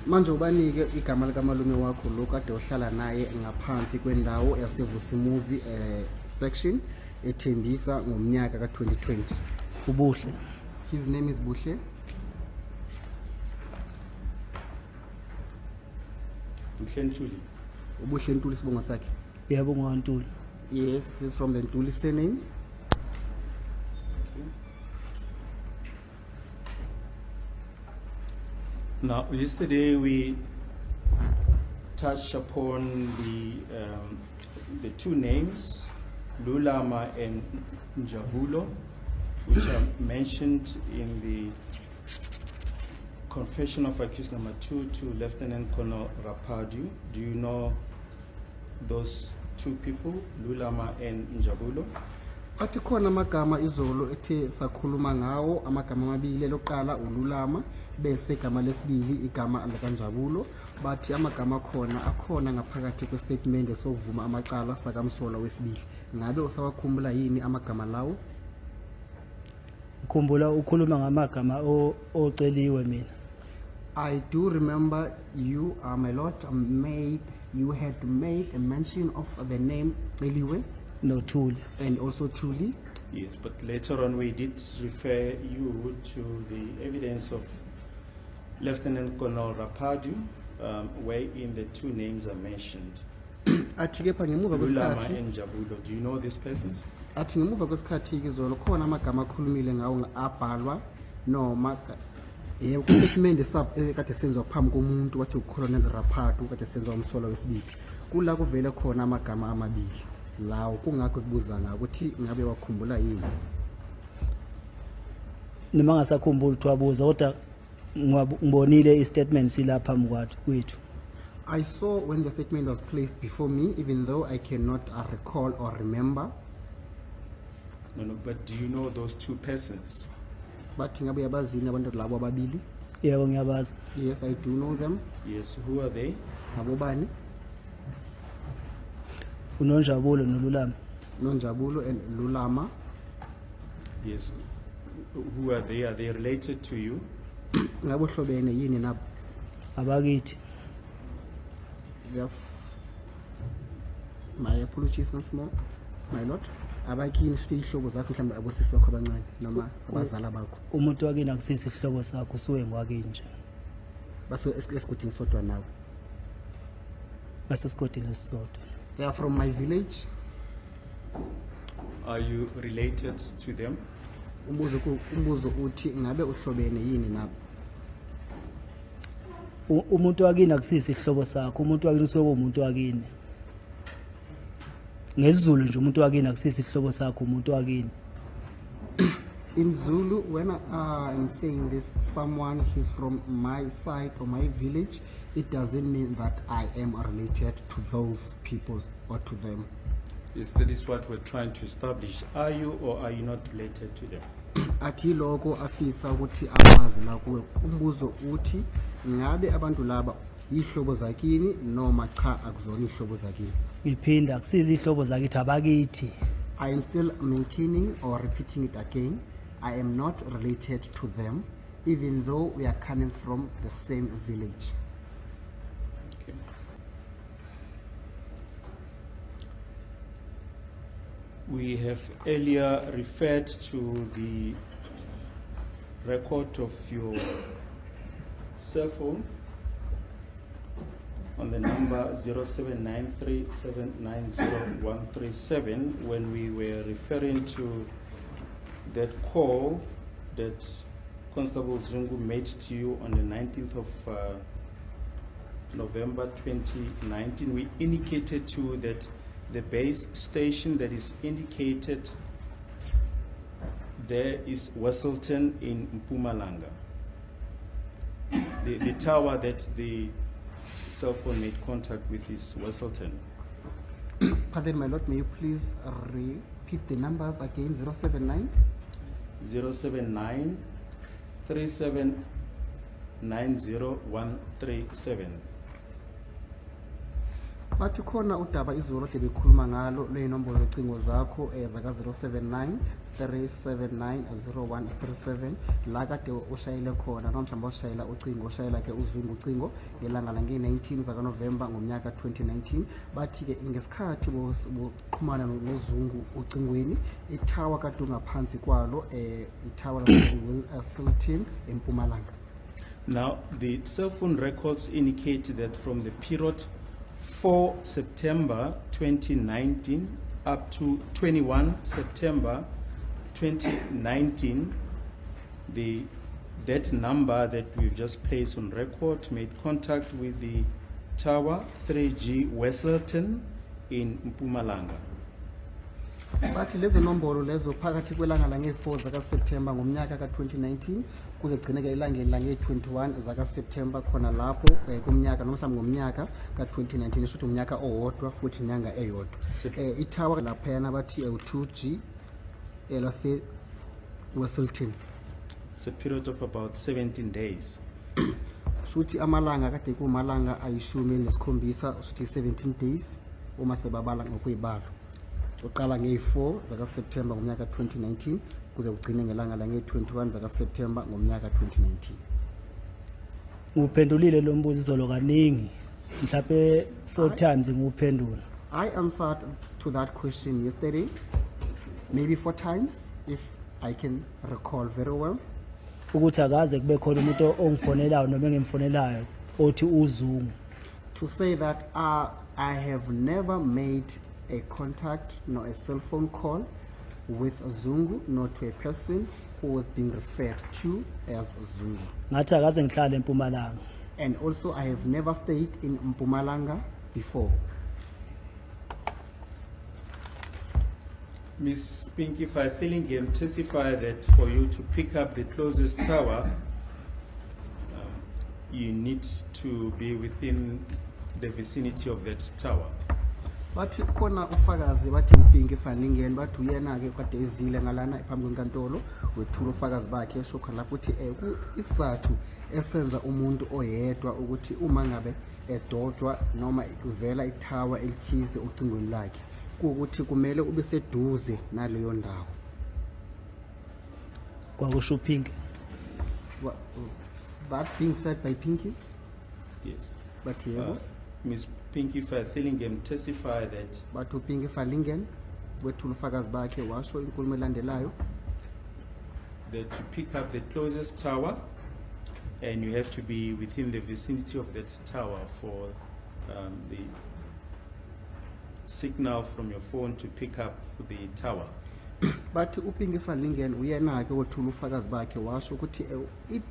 Manje ubanike igama likaMalume wakho lo kade ohlala naye ngaphansi kwendawo yaseVusimuzi section eThembisa ngomnyaka ka2020. Ubuhle. His name is Buhle. Buhle Ntuli. Ubuhle Ntuli sibongo sakhe. Yebo ngoNtuli. Yes, he's from the Ntuli surname. Now, yesterday we touched upon the two names, Lulama and Njabulo, which are mentioned in the confession of accused number 2 to Lieutenant Colonel Rapadu. Do you know those two people, Lulama and Njabulo? Athi khona amagama izolo ethe sakhuluma ngawo amagama amabili loqala uLulama bese igama lesibili igama lakaNjabulo bathi amagama akhona ngaphakathi kwestatement esovuma amacala sakamsola wesibili. Ngabe usawakhumbula yini amagama lawo? Ukhumbula ukhuluma ngamagama oceliwe mina. I do remember you, my lord, you had made a mention of the name Eliwe No Thuli. and also Thuli. Yes, but later on we did refer you to the evidence of Lieutenant Colonel Rapadu, wherein the two names are mentioned. Athi ke pha ngemuva Lulama kwesikhathi and Njabulo. Do you know these persons? athi ngemuva kwesikhathi izolo khona amagama akhulumile ngawo abhalwa noma statement kade senzwa phambi komuntu wathi uColonel Rapadu kade senzwa umsola wesibili. Kula kuvele khona amagama amabili. Lawo kungakho kubuza ukuthi ngabe wakhumbula yini. Noma ngasakhumbula utwabuza kodwa ngibonile istatement silapha kwethu. I saw when the statement was placed before me, even though I cannot recall or remember. No, but do you know those two persons? Bathi ngabe yabazini abantu labo ababili? Yebo ngiyabazi. Yes, I do know them. Yes, who are they? Abobani? UNonjabulo noLulama. Nonjabulo and Lulama. Yes, who are they? Are they related to you? Ngabo hlobene yini nabo? Abakithi. My apologies once more, my lord. Abakini sithi ihlobo zakho mhlawumbe abosisi bakho abancane noma abazala bakho. Umuntu wakini akusisi isihlobo sakho usuwe ngwakini nje. Baso esigodini sodwa nawe. Basesigodini esisodwa. They are from my village. Are you related to them? Umbuzo uthi ngabe uhlobene yini nabo? Umuntu wakini akusisi isihlobo sakho, umuntu wakini usuwe umuntu wakini. NgesiZulu nje umuntu wakini akusisi isihlobo sakho, umuntu wakini. In Zulu, when I'm saying this, someone is from my side or my village, it doesn't mean that I am related to those people or to them. Yes, that is what we're trying to establish. Are you or are you not related to them? Athi lokho afisa ukuthi amazi la kuwe. Umbuzo uthi ngabe abantu laba ihlobo zakini noma cha akuzona ihlobo zakini. Ngiphinda akusisi ihlobo zakithi abakithi. I am still maintaining or repeating it again. I am not related to them, even though we are coming from the same village. Okay. We have earlier referred to the record of your cell phone on the number 0793790137 when we were referring to that call that Constable Zungu made to you on the 19th of November 2019. We indicated to you that the base station that is indicated there is Wesselton in Mpumalanga. The tower that the cell phone made contact with is Wesselton. Pardon, my lord, may you please repeat the numbers again? 079 079 3790137. bathi khona udaba izolo kade bekhuluma ngalo leyinombolo yocingo zakho zaka 079 379 0137 la kade ushayile khona noma mhlawumbe ushayela ucingo ushayela ke uZungu ucingo ngelanga lange-19 zakaNovemba ngomnyaka 2019 bathi ke ngesikhathi boqhumana noZungu ucingweni ithawa kade ungaphansi kwalo ithawa laseWilton eMpumalanga. Now, the cell phone records indicate that from the period 4 September 2019 up to 21 September 2019, that number that we've just placed on record made contact with the Tower 3G Wesselton in Mpumalanga. Bathi lezi nombolo lezo phakathi kwelanga lange-4 zakaSeptemba ngomnyaka ka-2019 kuze kugcineke elangeni lange-21 zakaSeptemba khona lapho kumnyaka nomhlawumbe ngomnyaka ka-2019 esho ukuthi umnyaka owodwa futhi inyanga eyodwa. Ithawa laphayana bathi u-2G lase-Wesselton. It's a period of about 17 days. Shuthi amalanga kade kumalanga ayishumi nesikhombisa shuthi 17 days uma sebabala ngokuyibalo. Uqala nge-4 zakaSeptemba ngomnyaka 2019 kuze kugcine ngelanga lange-21 zakaSeptemba ngomnyaka 2019. Nguphendulile lo mbuzo izolo kaningi mhlawumbe 4 times nguphendula. I answered to that question yesterday, maybe 4 times if I can recall very well. Ukuthi akaze kube khona umuntu ongifonelayo noma engimfonelayo othi uZungu. To say that I have never made a contact nor a cell phone call with Zungu, nor to a person who was being referred to as Zungu. Ngathi akaze ngihlale eMpumalanga. And also I have never stayed in Mpumalanga before. Ms. Pinky Fillingham testified that for you to pick up the closest tower, you need to be within the vicinity of that tower. Bathi khona ufakazi bathi uPinky Fillingham bathi uyena ke kade ezile ngalana phambi kwenkantolo wethula ufakazi bakhe esho khona lapho uthi isizathu esenza umuntu oyedwa ukuthi uma ngabe edodwa noma kuvela ithawa elithize ucingweni lakhe ukuthi kumele ube seduze naleyo ndawo. Kwakusho Pinky. That being said by Pinky? Yes. But yebo. Ms. Pinky Fillingham testified that But uPinky Fillingham wethula ufakazi bakhe washo inkulumo elandelayo that to pick up the closest tower and you have to be within the vicinity of that tower for the signal from your phone to pick up the tower. But uPinky Fillingham uyena ke wethula ufakazi bakhe washo ukuthi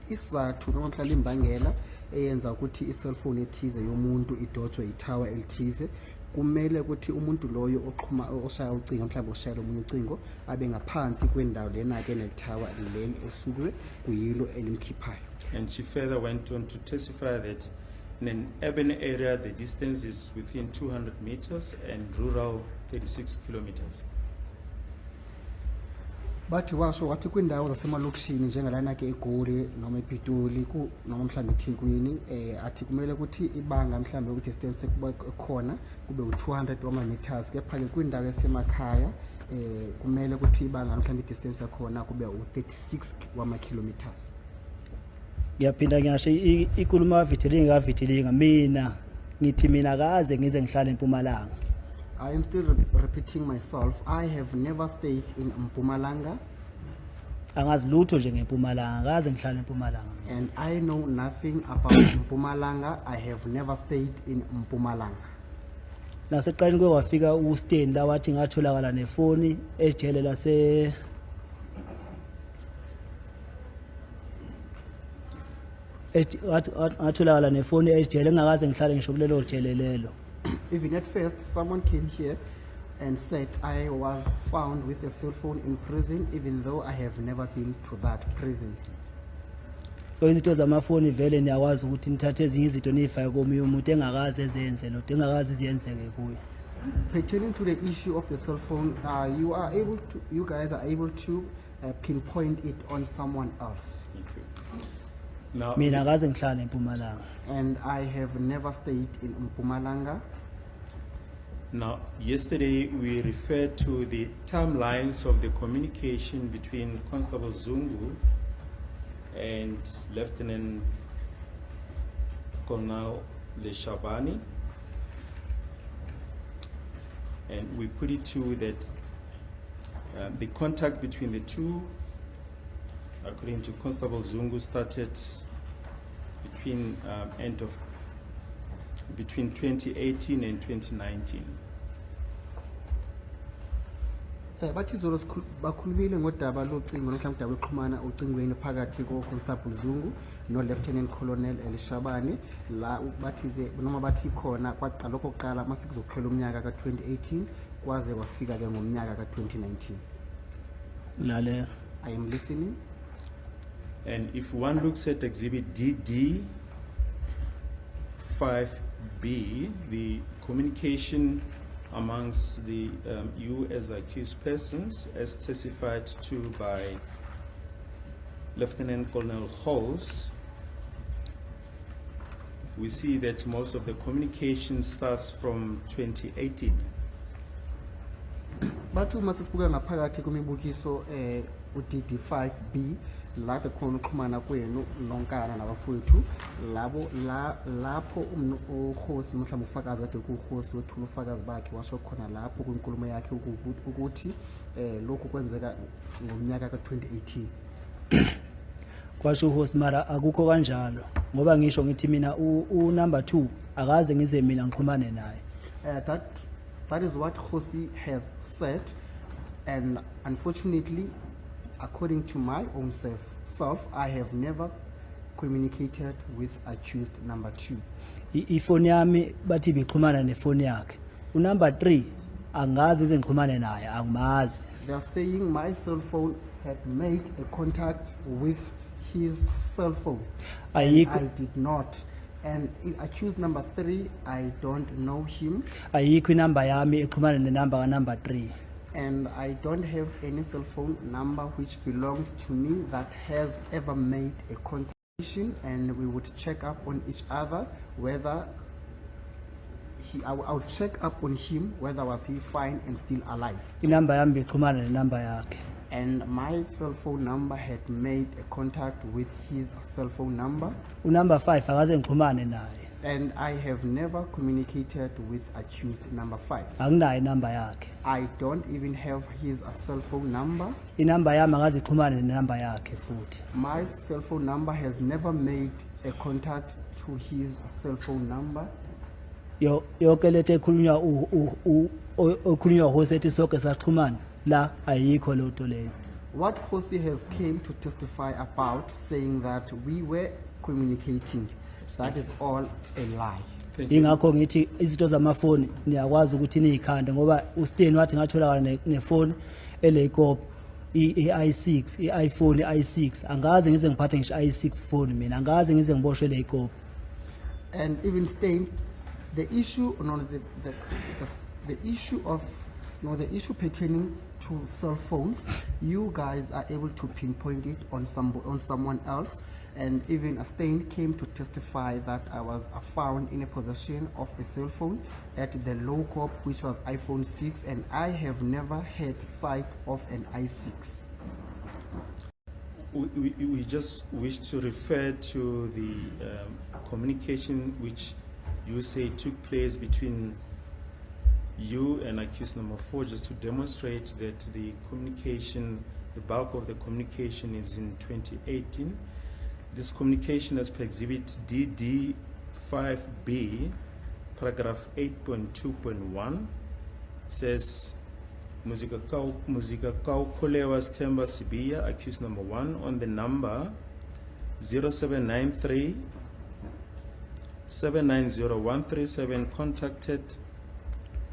isizathu noma mhlawumbe imbangela eyenza ukuthi i-cellphone ethize yomuntu idotshwe ithawa elithize kumele ukuthi umuntu loyo oxhuma oshaya ucingo mhlawumbe oshayela umunye ucingo abe ngaphansi kwendawo lena ke nethawa leli esukwe kuyilo elimkhiphayo. And she further went on to testify that in an urban area the distance is within 200 meters and rural 36 kilometers. Bathi washo wathi kwindawo zasemalokishini njengalana ke eGoli noma ePitoli noma mhlawumbe eThekwini athi kumele ukuthi ibanga mhlawumbe ukuthi distance khona kube u200 meters kepha ke kwindawo yasemakhaya kumele ukuthi ibanga mhlawumbe distance yakhona kube u36 kilometers. Ngiyaphinda ngiyasho inkulumo yavithilinga mina ngithi mina kaze ngize ngihlale eMpumalanga. I am still repeating myself. I have never stayed in Mpumalanga. Angazi lutho nje ngeMpumalanga kaze ngihlale eMpumalanga. And I know nothing about Mpumalanga. I have never stayed in Mpumalanga. Naseqaleni kwafika uStain la wathi ngatholakala nefoni ejele lase atholakala nefoni ejele ngakaze ngihlale ngisho kulelo jele lelo. Even at first, someone came here and said I was found with a cell phone in prison, even though I have never been to that prison. So izinto zamafoni vele niyakwazi ukuthi nithathe ezinye izinto nifake komunye umuntu engakazi ezenze lo engakazi iziyenzeke kuye. Pertaining to the issue of the cell phone, you guys are able to pinpoint it on someone else. Thank you. Now, Mina kaze ngihlale eMpumalanga. And I have never stayed in Mpumalanga. Now, yesterday we referred to the timelines of the communication between Constable Zungu and Lieutenant Colonel Leshabani. And we put it to that the contact between the two, according to Constable Zungu, started between between 2018 and 2019. Bathi izolo bakhulumile ngodaba locingo nomhlanje udaba lokuxhumana ocingweni phakathi ko-Constable Zungu no-Lieutenant Colonel Elishabane la bathi ze noma bathi khona kwaqala lokho kuqala mase kuzophela umnyaka ka-2018 kwaze kwafika ke ngomnyaka ka-2019. Lalela. I am listening. And if one looks at Exhibit DD 5B, the communication amongst the you as accused persons, as testified to by Lieutenant Colonel Halls, we see that most of the communication starts from 2018. Bathu mase sibuka ngaphakathi kumibukiso u-DD5B la khona uxhumana kwenu nonkana nabafowethu labo lapho uKhosi mhlawumbe ufakazi kade kuKhosi wethula ufakazi bakhe washo khona lapho kwinkulumo yakhe ukuthi lokhu kwenzeka ngomnyaka ka-2018. Kwasho uHosi mara akukho kanjalo ngoba ngisho ngithi mina number 2 akaze ngize mina ngiqhumane naye. That is what Khosi has said, and unfortunately, according to my own self, I have never communicated with accused number 2. Ifoni yami bathi bixhumana nefoni yakhe. Number 3 angazi ize ngiqhumane naye angimazi. They are saying my cell phone had made a contact with his cell phone. I did not. And accused number 3, I don't know him. Ayikho inamba yami exhumana nenamba ka number 3. And I don't have any cell phone number which belonged to me that has ever made a contact, and we would check up on each other whether I would check up on him whether was he fine and still alive. Inamba yami exhumana nenamba yakhe. And my cell phone number had made a contact with his cell phone number. Number 5 akaze ngiqhumane naye. And I have never communicated with accused number 5. Anginayo inamba yakhe. I don't even have his cell phone number. Inamba yami akaze ixhumane nenamba yakhe futhi. My cell phone number has never made a contact to his cell phone number. Yonke lethe ekhulunywa okhulunywa uHosi sonke saxhumana la ayikho lo nto leyo. What Khosi has came to testify about, saying that we were communicating, that is all a lie. Ingakho ngithi izinto zamafoni niyakwazi ukuthi niyikhande ngoba uSteni wathi ngatholakala nefoni eleyikopi i-i6 i-iPhone i6 angaze ngize ngiphathe ngisho i6 phone mina angaze ngize ngiboshwe leyikopi. And even Stein, the issue the issue pertaining to cell phones, you guys are able to pinpoint it on someone else, and even Stein came to testify that I was found in a possession of a cell phone at the low cop, which was iPhone 6, and I have never had sight of an i6. We just wish to refer to the communication which you say took place between you and accused number 4, just to demonstrate that the communication, the bulk of the communication is in 2018. This communication as per Exhibit DD 5B, paragraph 8.2.1, says Muzika Kau Kolewas Temba Sibia, accused number 1, on the number 0793 790137, contacted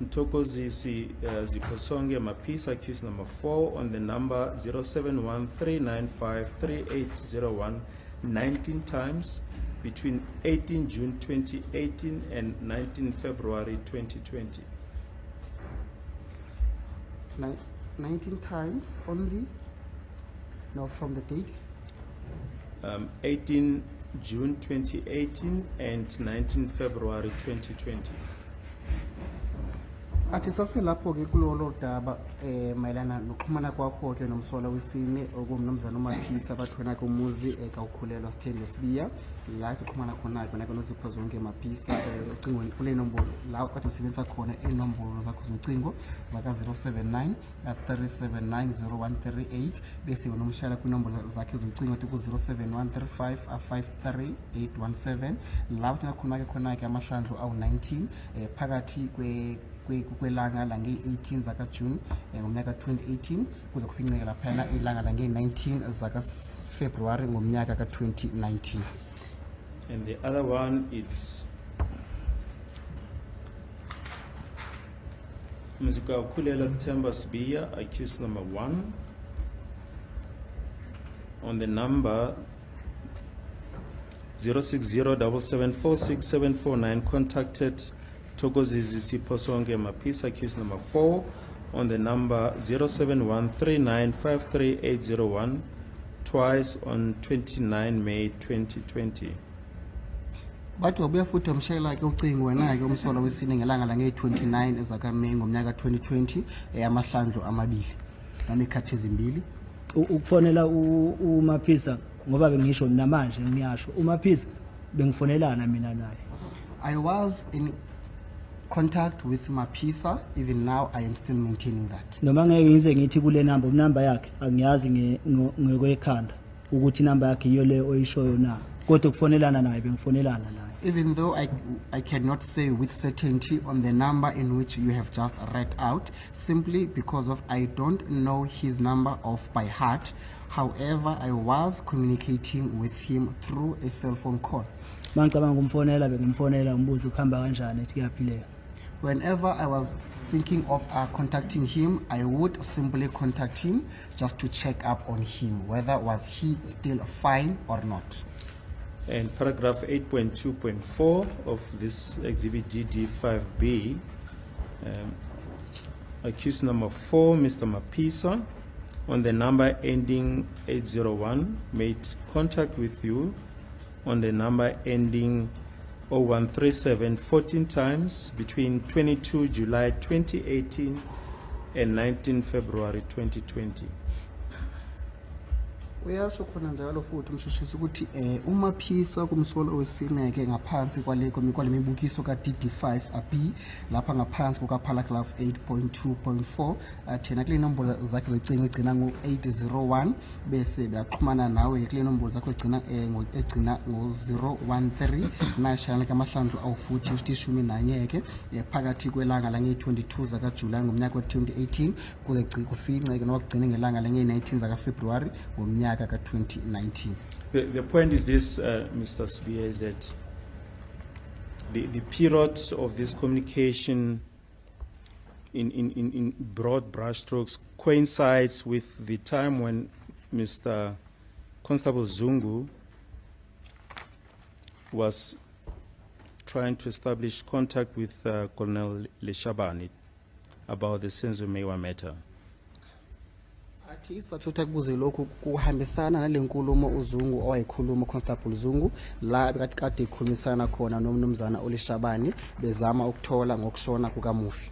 Ntokozi Ziposonge Mapisa, accused number 4, on the number 0713953801 19 times between 18 June 2018 and 19 February 2020. 19 times only? No, from the date? 18 June 2018 and 19 February 2020. Athi saselapho-ke kulolo daba mayelana nokuxhumana kwakho-ke nomsola wesine okumnumzana uMaphisa bathi wena-ke umuzi kawukhulelwa Sithembe Sibiya la kuxhumana khona-ke nake nozipho zonke Maphisa ucingweni kule nombolo la kade usebenzisa khona iy'nombolo zakho zocingo zaka-079 379 0138 bese unomshayela kwinombolo zakhe zocingo ethi ku-07135 53817 la uthi nakhuluma-ke khona-ke amahlandlo awu-19 phakathi kwelanga lange-18 zakaJune ngomnyaka 2018 kuze kufinceke laphana ilanga lange-19 zakaFebruwari ngomnyaka ka-2019. And the other one, it's Mzuka Ukulela Themba Sibiya, accused number 1, on the number 06077467749, contacted Thokozizi Siphosonke Maphisa, accused number 4, on the number 0713953801, twice on 29 May 2020. Bathi wabuya futhi wamshayela-ke ucingo wena-ke umsola wesine ngelanga lange-29 ezakaMeyi ngomnyaka 2020 amahlandlo amabili noma ikhathi ezimbili. Ukufonela uMaphisa ngoba bengisho namanje ngiyasho uMaphisa bengifonelana mina naye. I was in contact with Maphisa, even now I am still maintaining that. Noma ngeke ngize ngithi kule number yakhe angiyazi ngekwekhanda ukuthi number yakhe iyo le oyishoyo na kodwa ukufonelana naye bengifonelana naye. Even though I cannot say with certainty on the number in which you have just read out, simply because of I don't know his number off by heart. However, I was communicating with him through a cell phone call. Mangicabanga umfonela bengimfonela umbuzo ukuhamba kanjani ethi kuyaphileka. Whenever I was thinking of contacting him, I would simply contact him just to check up on him, whether was he still fine or not. And paragraph 8.2.4 of this exhibit DD5B, accused number 4, Mr. Maphisa, on the number ending 801, made contact with you on the number ending 0137 14 times between 22 July 2018 and 19 February 2020. Uyasho khona njalo futhi umshushisi ukuthi uMaphisa kumsolo wesine-ke ngaphansi kwale mibukiso ka-DD5B lapha ngaphansi kuka-paragraph 8.2.4 thina kule nombolo zakhe zocingo egcina ngo-801 bese beyaxhumana nawe kule nombolo zakho egcina ngo-013 nashayana kamahlandlo awu-40 ishumi nanye-ke phakathi kwelanga lange-22 zakaJulayi ngomnyaka we-2018 kuze kufinceke noma kugcine ngelanga lange-19 zakaFebruwari ngomnyaka ka-2019. The point is this, Mr. Sibiya, is that the period of this communication in broad brushstrokes coincides with the time when Mr. Constable Zungu was trying to establish contact with Colonel Leshabane about the Senzo Mewa matter. Athi isathuthi kubuze lokhu kuhambisana nalenkulumo uZungu owayikhuluma uConstable Zungu la bekade kade ikhulumisana khona nomnumzana oLeshabane bezama ukuthola ngokushona kukaMufi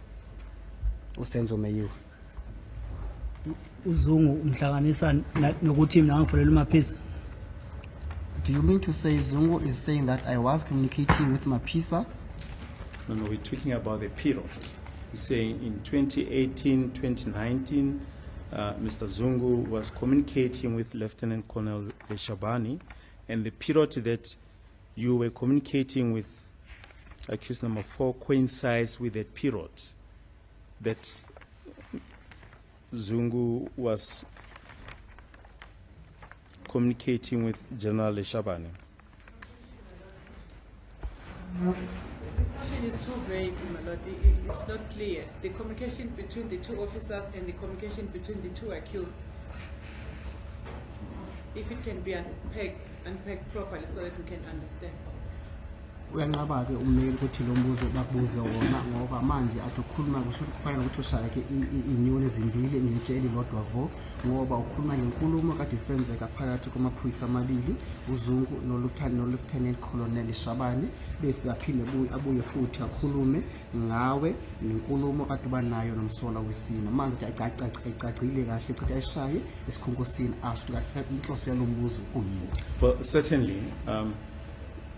uSenzo Meyiwe. uZungu umhlanganisa nokuthi mina ngifonela uMaphisa. Do you mean to say Zungu is saying that I was communicating with Maphisa? No, we're talking about the period. He's saying in 2018, 2019, Mr. Zungu was communicating with Lieutenant Colonel Leshabane, and the period that you were communicating with accused number 4 coincides with that period that Zungu was communicating with General Leshabane. The question is too vague, my lord. It's not clear. The communication between the two officers and the communication between the two accused. If it can be unpacked properly so that we can understand. uyanqaba-ke ummeli ukuthi lo mbuzo bakubuze wona ngoba manje athi ukhuluma kusho ukuthi kufanele ukuthi ushaye-ke iy'nyoni ezimbili ngitshe elilodwa vo ngoba ukhuluma ngenkulumo kade isenzeka phakathi kwamaphoyisa amabili uZungu no-Lieutenant Colonel Shabane bese aphinde abuye futhi akhulume ngawe nenkulumo kade uba nayo nomsola wesine manje ayicacile kahle ukuthi ayishaye esikhonkosini asho ukuthi inhloso yalo mbuzo kuyini. Well, certainly,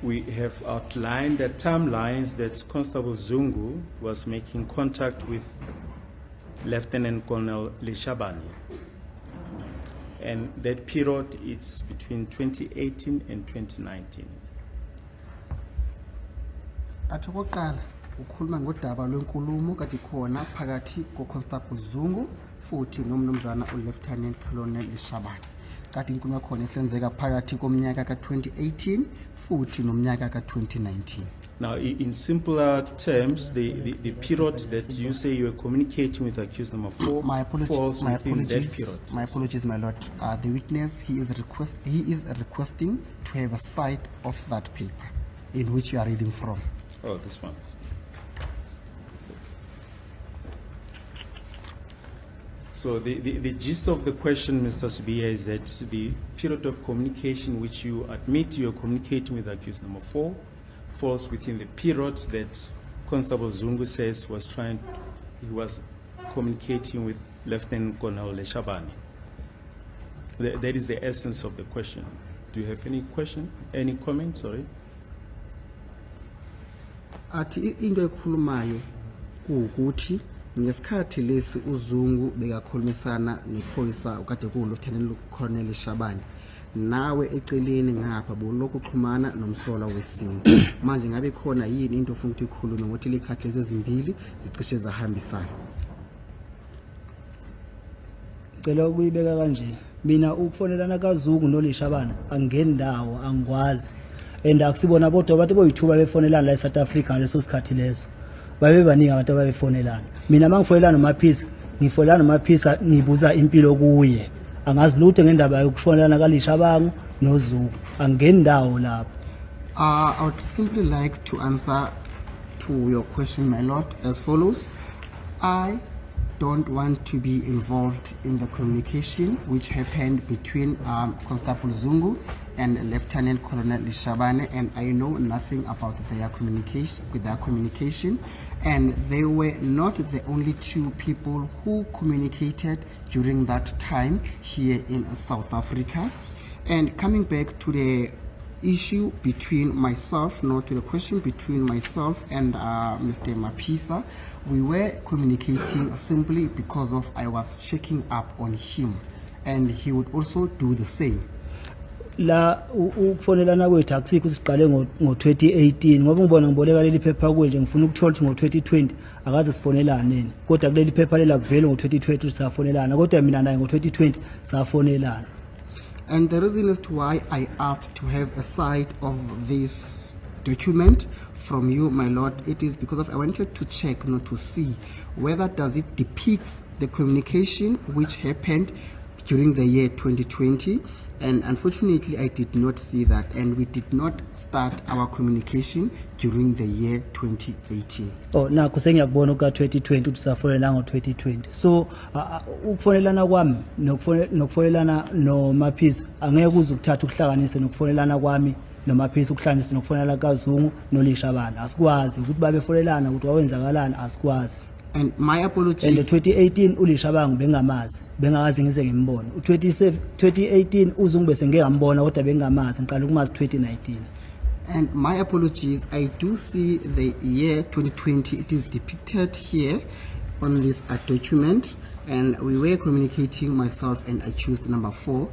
we have outlined the timelines that Constable Zungu was making contact with Lieutenant Colonel Leshabane. And that period, it's between 2018 and 2019. Athi okokuqala ukhuluma ngodaba lwenkulumo kade khona phakathi ko-Constable Zungu futhi nomnumzana u-Lieutenant Colonel Leshabane. Kade inkulumo khona isenzeka phakathi komnyaka ka-2018 futhi nomnyaka ka-2019. Now, in simpler terms, the period that you say you were communicating with accused number 4 falls within that period. My apologies, my lord. The witness, he is requesting to have a sight of that paper in which you are reading from. Oh, this one. So the gist of the question, Mr. Subia, is that the period of communication which you admit you are communicating with accused number 4 falls within the period that Constable Zungu says he was communicating with Lieutenant Colonel Leshabane. That is the essence of the question. Do you have any question, any comment? Sorry. Athi into ekhulumayo ukuthi ngesikhathi lesi uZungu bekakhulumisana nephoyisa ukade ku Lieutenant Colonel Leshabane nawe eceleni ngapha bolokhu uxhumana nomsola wesine manje ngabe khona yini into ofuna ukuthi ikhulume ngokuthi likhathi lezi ezimbili zicishe zahambisana. Cela ukuyibeka kanje mina ukufonelana kaZungu noLeshabane angeni ndawo angikwazi and akusibona bodwa abantu boyithuba befonelana la eSouth Africa ngaleso sikhathi leso babe baningi abantu ababefonelana mina mangifonelana noMaphisa ngifonelana noMaphisa ngibuza impilo kuye angazi lutho ngendaba yokufonelana kaLeshabane noZungu angeni ndawo lapho. I would simply like to answer to your question, my lord, as follows. I don't want to be involved in the communication which happened between Constable Zungu and Lieutenant Colonel Leshabane, and I know nothing about their communication, and they were not the only two people who communicated during that time here in South Africa. And coming back to the issue between myself, not to the question between myself and Mr. Maphisa, we were communicating simply because of I was checking up on him, and he would also do the same. La ukufonelana kwethu akusikho siqale ngo2018 ngoba ngibona ngiboleka leli phepha kuwe nje ngifuna ukuthola ukuthi ngo2020 akaze sifonelane kodwa kuleli phepha lela kuvela ngo2020 safonelana kodwa mina naye ngo2020 safonelana. And the reason as to why I asked to have a sight of this document from you, my lord, it is because of I wanted to check, not to see whether does it depicts the communication which happened during the year 2020, and unfortunately I did not see that, and we did not start our communication during the year 2018. Oh, na kusengiyakubona uka 2020 ukuthi safonela ngo2020. So ukufonelana kwami nokufonelana noMaphisa angeke kuze ukuthatha ukuhlanganise nokufonelana kwami noMaphisa ukuhlanganise nokufonela kaZungu noLeshabane. Asikwazi ukuthi babefonelana ukuthi wawenzakalana, asikwazi. And my apologies. And the 2018 uLeshabane bengamazi bengazi ngize ngimbona. U2018 uZungu bese ngeke ngambona kodwa bengamazi ngiqala ukumazi 2019. And my apologies, I do see the year 2020, it is depicted here on this document, and we were communicating, myself and accused number 4,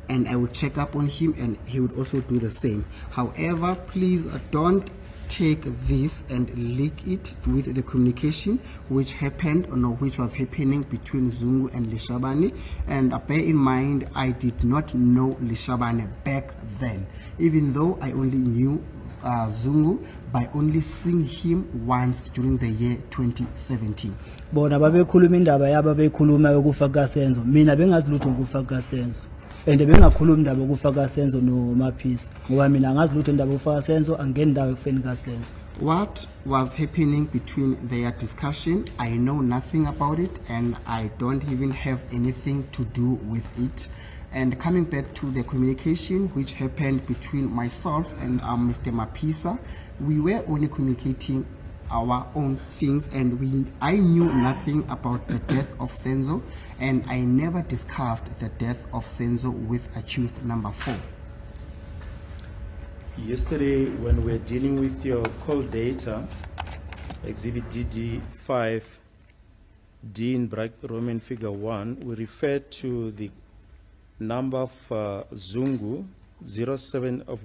and I would check up on him and he would also do the same. However, please don't take this and link it with the communication which happened or which was happening between Zungu and Leshabane. And bear in mind, I did not know Leshabane back then, even though I only knew Zungu by only seeing him once during the year 2017. Bona babekhuluma indaba yabo bekhuluma yokufa kaSenzo, mina bengazi lutho ngokufa kaSenzo. and bengakhulumi indaba okufaka Senzo noMaphisa ngoba mina angazi lutho indaba okufaka Senzo angeni indawo ekufeni kaSenzo. What was happening between their discussion, I know nothing about it, and I don't even have anything to do with it. And coming back to the communication which happened between myself and Mr. Maphisa, we were only communicating our own things, and I knew nothing about the death of Senzo, and I never discussed the death of Senzo with accused number 4. Yesterday, when we were dealing with your call data, Exhibit DD5, D in bracket Roman figure 1, we referred to the number of Zungu, 07 of,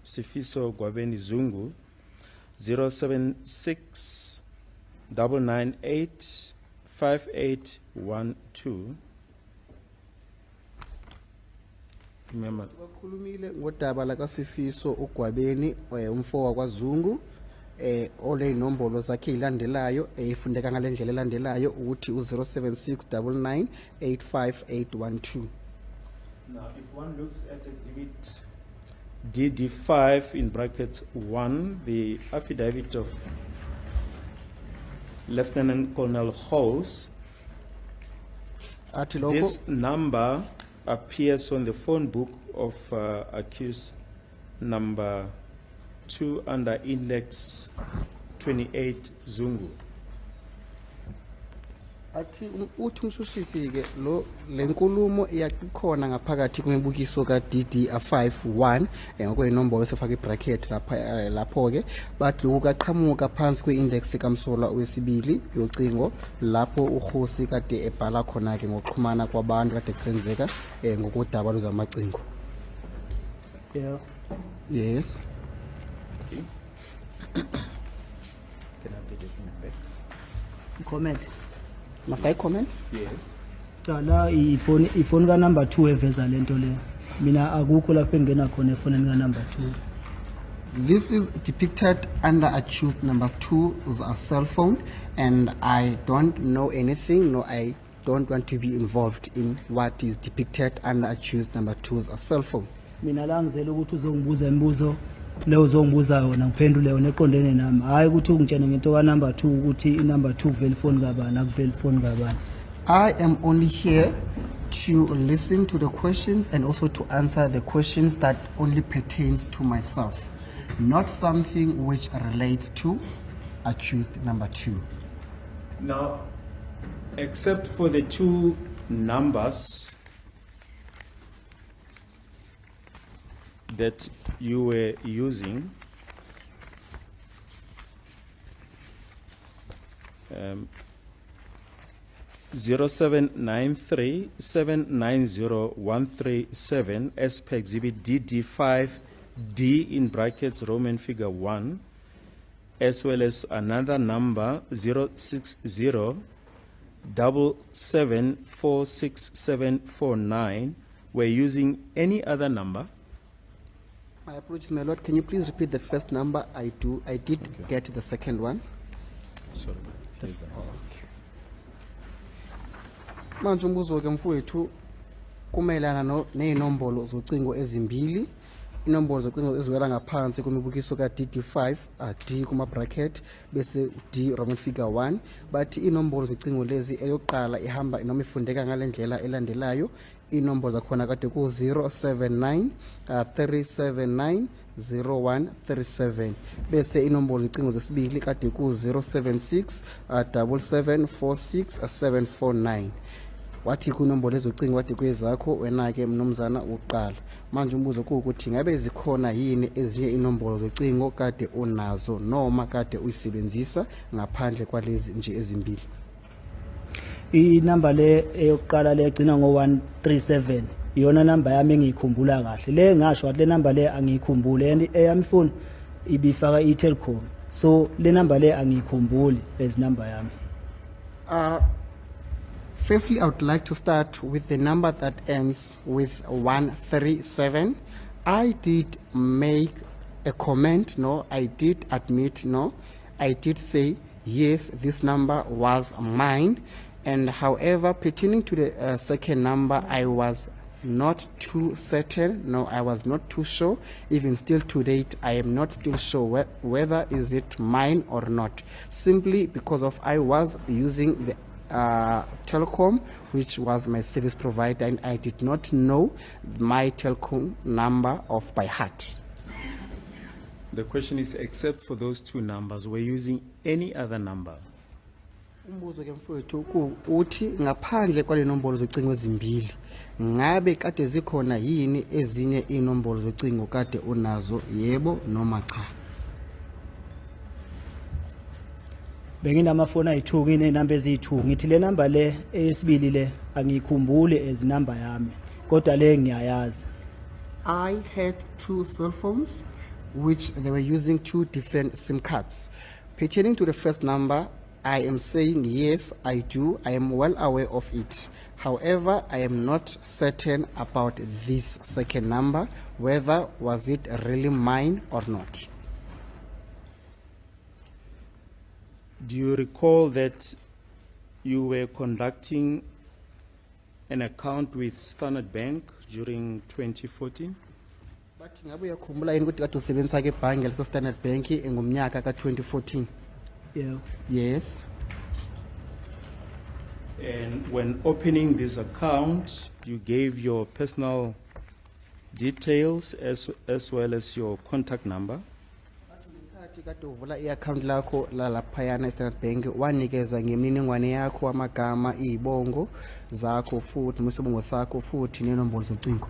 Sifiso Gwabeni Zungu, 076 998 5812. Remember. Bakhulumile ngodaba la kaSifiso uGwabeni umfowabo kwaZungu ole inombolo zakhe ilandelayo efundeka ngalendlela elandelayo ukuthi u076 998 Now, if one looks at exhibit DD5 in brackets 1, the affidavit of Lieutenant Colonel Hose, athi this lokho number appears on the phone book of accused number 2 under index 28 Zungu. athi uthi umshushisi ke lo lenkulumo iyakhona ngaphakathi kwemibukiso ka DD51 ngokwenombolo sefaka ibracket lapha lapho ke bathi ukaqhamuka phansi kweindex kaMsola wesibili yocingo lapho uKhosi kade ebhala khona ke ngokuxhumana kwabantu kade kusenzeka ngokodaba lozamacingo. Yeah. Yes. Okay. Can I have the document back? Comment. Must I comment? Yes. Cala ifoni ka number 2 eveza lento le. Mina akukho lapho engena khona efonini ka number 2. This is depicted under accused number 2's cell phone, and I don't know anything, no, I don't want to be involved in what is depicted under accused number 2's cell phone. Mina la ngizela ukuthi uzongibuza imibuzo leyo uzongibuza yona ngiphendule yona eqondene nami. Hayi ukuthi ungitshene ngento ka number 2 ukuthi I number 2 vele phone kabani akuveli phone kabani. I am only here to listen to the questions and also to answer the questions that only pertains to myself, not something which relates to accused number 2. Now, except for the two numbers that you were using, 0793 790 137 as per exhibit DD5D in brackets Roman figure 1, as well as another number 060 77464749. We're using any other number. My apologies, my lord. Can you please repeat the first number? I did get the second one. Sorry. There's Manje umbuzo ke mfowethu kumelana neinombolo zocingo ezimbili, inombolo zocingo eziwela ngaphansi kwemibukiso ka DD5 D kuma bracket bese D Roman figure 1, bathi inombolo zocingo lezi eyoqala ihamba noma ifundeka ngalendlela elandelayo. Inombolo zakhona kade ku 079 379 0137 bese inombolo zocingo zesibili kade ku 076 7746749. Wathi kunombolo ezocingo wade kwezakho wena ke mnomzana uqala. Manje umbuzo ukuthi ngabe zikhona yini ezinye inombolo zocingo kade unazo noma kade uyisebenzisa ngaphandle kwalezi nje ezimbili? I number le eyokuqala le egcina ngo137 iyona number yami engiyikhumbula kahle. Le ngasho wathi le number le angiyikhumbule and eyami phone ibifaka iTelcom. So le number le angiyikhumbuli as number yami. Firstly, I would like to start with the number that ends with 137. I did make a comment, no, I did admit, no, I did say, yes, this number was mine, And however, pertaining to the second number, I was not too certain. No, I was not too sure. Even still to date, I am not still sure whether is it mine or not. Simply because of I was using the telecom, which was my service provider, and I did not know my telecom number off by heart. The question is, except for those two numbers, we're using any other number? Umbuzo ke mfowethu uthi ngaphandle kwale nombolo zocingo ezimbili ngabe kade zikhona yini ezinye inombolo zocingo kade unazo, yebo noma cha? Benginamafoni ayi-2 nginenamba eziyi-2 ngithi le number le eyesibili le angiyikhumbule as number yami kodwa le ngiyayazi. I had 2 cell phones which they were using 2 different SIM cards. Pertaining to the first number, I am saying yes, I do. I am well aware of it. However, I am not certain about this second number, whether was it really mine or not. Do you recall that you were conducting an account with Standard Bank during 2014? But ngabe uyakhumbula yini ukuthi kade usebenzisa ke ibhange lase Standard Bank ngomnyaka ka 2014? Yeah. Yes. And when opening this account, you gave your personal details as well as your contact number. Ngesikhathi kade uvula i-account lakho lalaphayana eStandard Bank wanikeza ngemininingwane yakho, amagama, izibongo zakho futhi nesibongo sakho futhi nenombolo zocingo.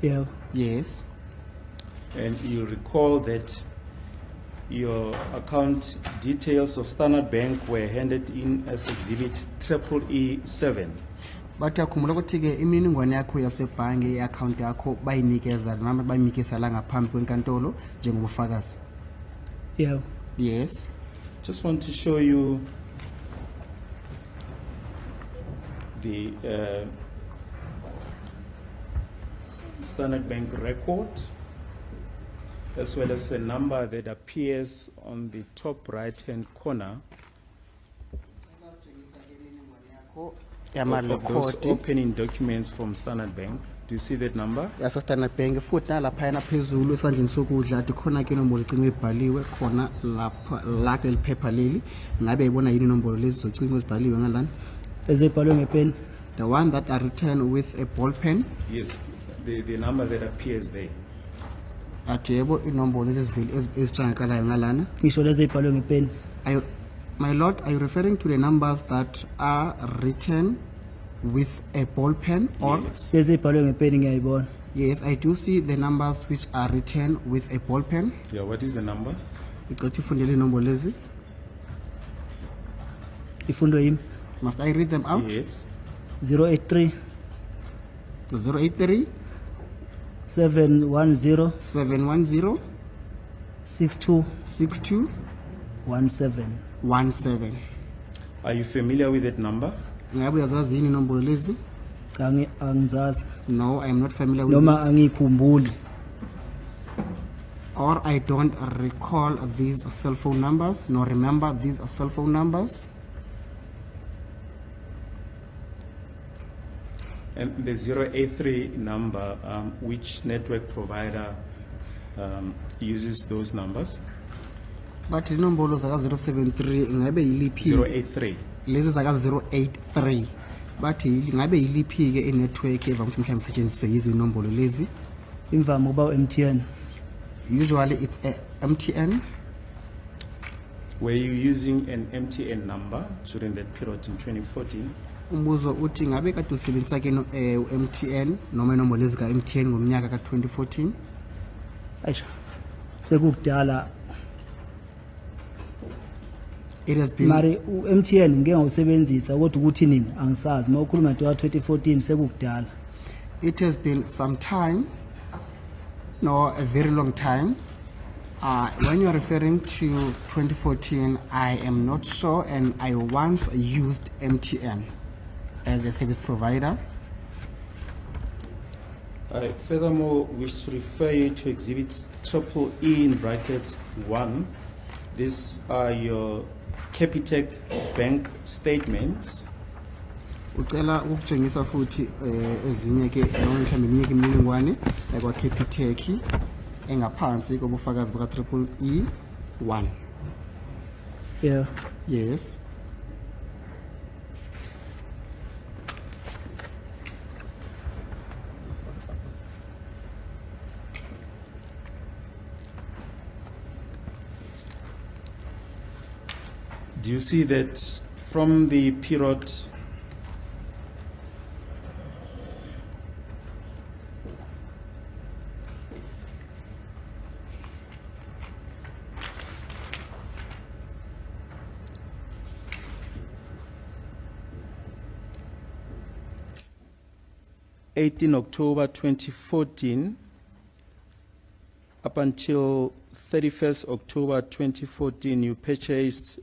Yeah. Yes. And you recall that your account details of Standard Bank were handed in as exhibit EE7. Bathi yakhumbula ukuthi ke imininingwane yakho yasebhange i-account yakho bayinikeza noma bayimikisa la ngaphambi kwenkantolo njengobufakazi. Yeah. Yes. Just want to show you the Standard Bank record, as well as the number that appears on the top right-hand corner of those opening documents from Standard Bank. Do you see that number? Yasa Standard Bank futhi nalaphayana phezulu esandleni sokudla athi khona ke inombolo zocingo ebhaliwe khona lapha la ke liphepha leli ngabe ibona yini inombolo lezi zocingo ezibhaliwe ngalana Ezibhalwe ngepeni. the one that are written with a ball pen. Yes, the number that appears there. Athi yebo inombolo eziveli ezitshangakalayo ngalana. Ngisho lezi ezibhalwe ngepeni. My lord, are you referring to the numbers that are written with a ball pen or? Yes. Lezi ezibhalwe ngepeni ngiyayibona. Yes, I do see the numbers which are written with a ball pen. Yeah, what is the number? Icela ufundele inombolo lezi. Ifundo yimi Must I read them out? Yes. 083 083 710 710 62 62 17. 17. Are you familiar with that number? Ngabe uyazazi yini inombolo lezi? Angizazi No, I am not familiar with noma this. angikhumbuli. Or I don't recall these cell phone numbers, nor remember these cell phone numbers. And the 083 number, which network provider uses those numbers? But inombolo zaka 073 ngabe yiliphi? 083. Lezi zaka 083. But ngabe yiliphi ke network evamile mhlawumbe isetshenziswe yizo inombolo lezi? Imvamo ba MTN. Usually it's a MTN. Were you using an MTN number during that period in 2014? Umbuzo uthi ngabe kade usebenzisa ke MTN noma inombolo lezi ka MTN ngomnyaka ka 2014? Aisha. Sekudala It has been mari MTN ngeke ngawusebenzisa kodwa ukuthi nini angisazi mawukhuluma nje wa 2014 sekudala. It has been some time, no, a very long time. When you are referring to 2014, I am not sure, and I once used MTN as a service provider. I furthermore wish to refer you to Exhibit EE in brackets 1. These are your Capitec bank statements ucela ukutshengisa futhi ezinye ke noma mhlawumbe eminye ke imininingwane kwa Capitec engaphansi kobufakazi buka triple E1. Yeah. Yes. Do you see that from the period October 2014 up until 31st October 2014 you purchased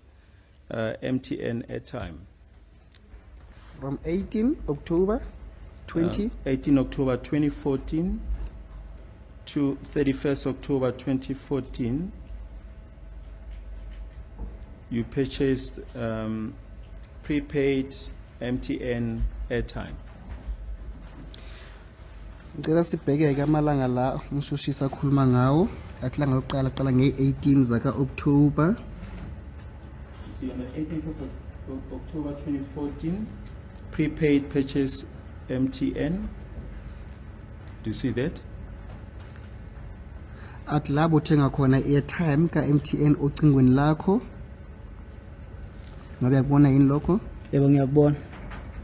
MTN airtime? From 18 October 18 October 2014 to 31st October 2014, you purchased prepaid MTN airtime. ngicela sibheke ke amalanga la umshushisi akhuluma ngawo athi langa lokuqala qala nge-18 zaka October. See, on the 18th of October 2014, prepaid purchase MTN. Do you see that? Athi labo thenga khona airtime ka MTN ocingweni lakho. Ngabe yakubona yini lokho? Yebo ngiyakubona.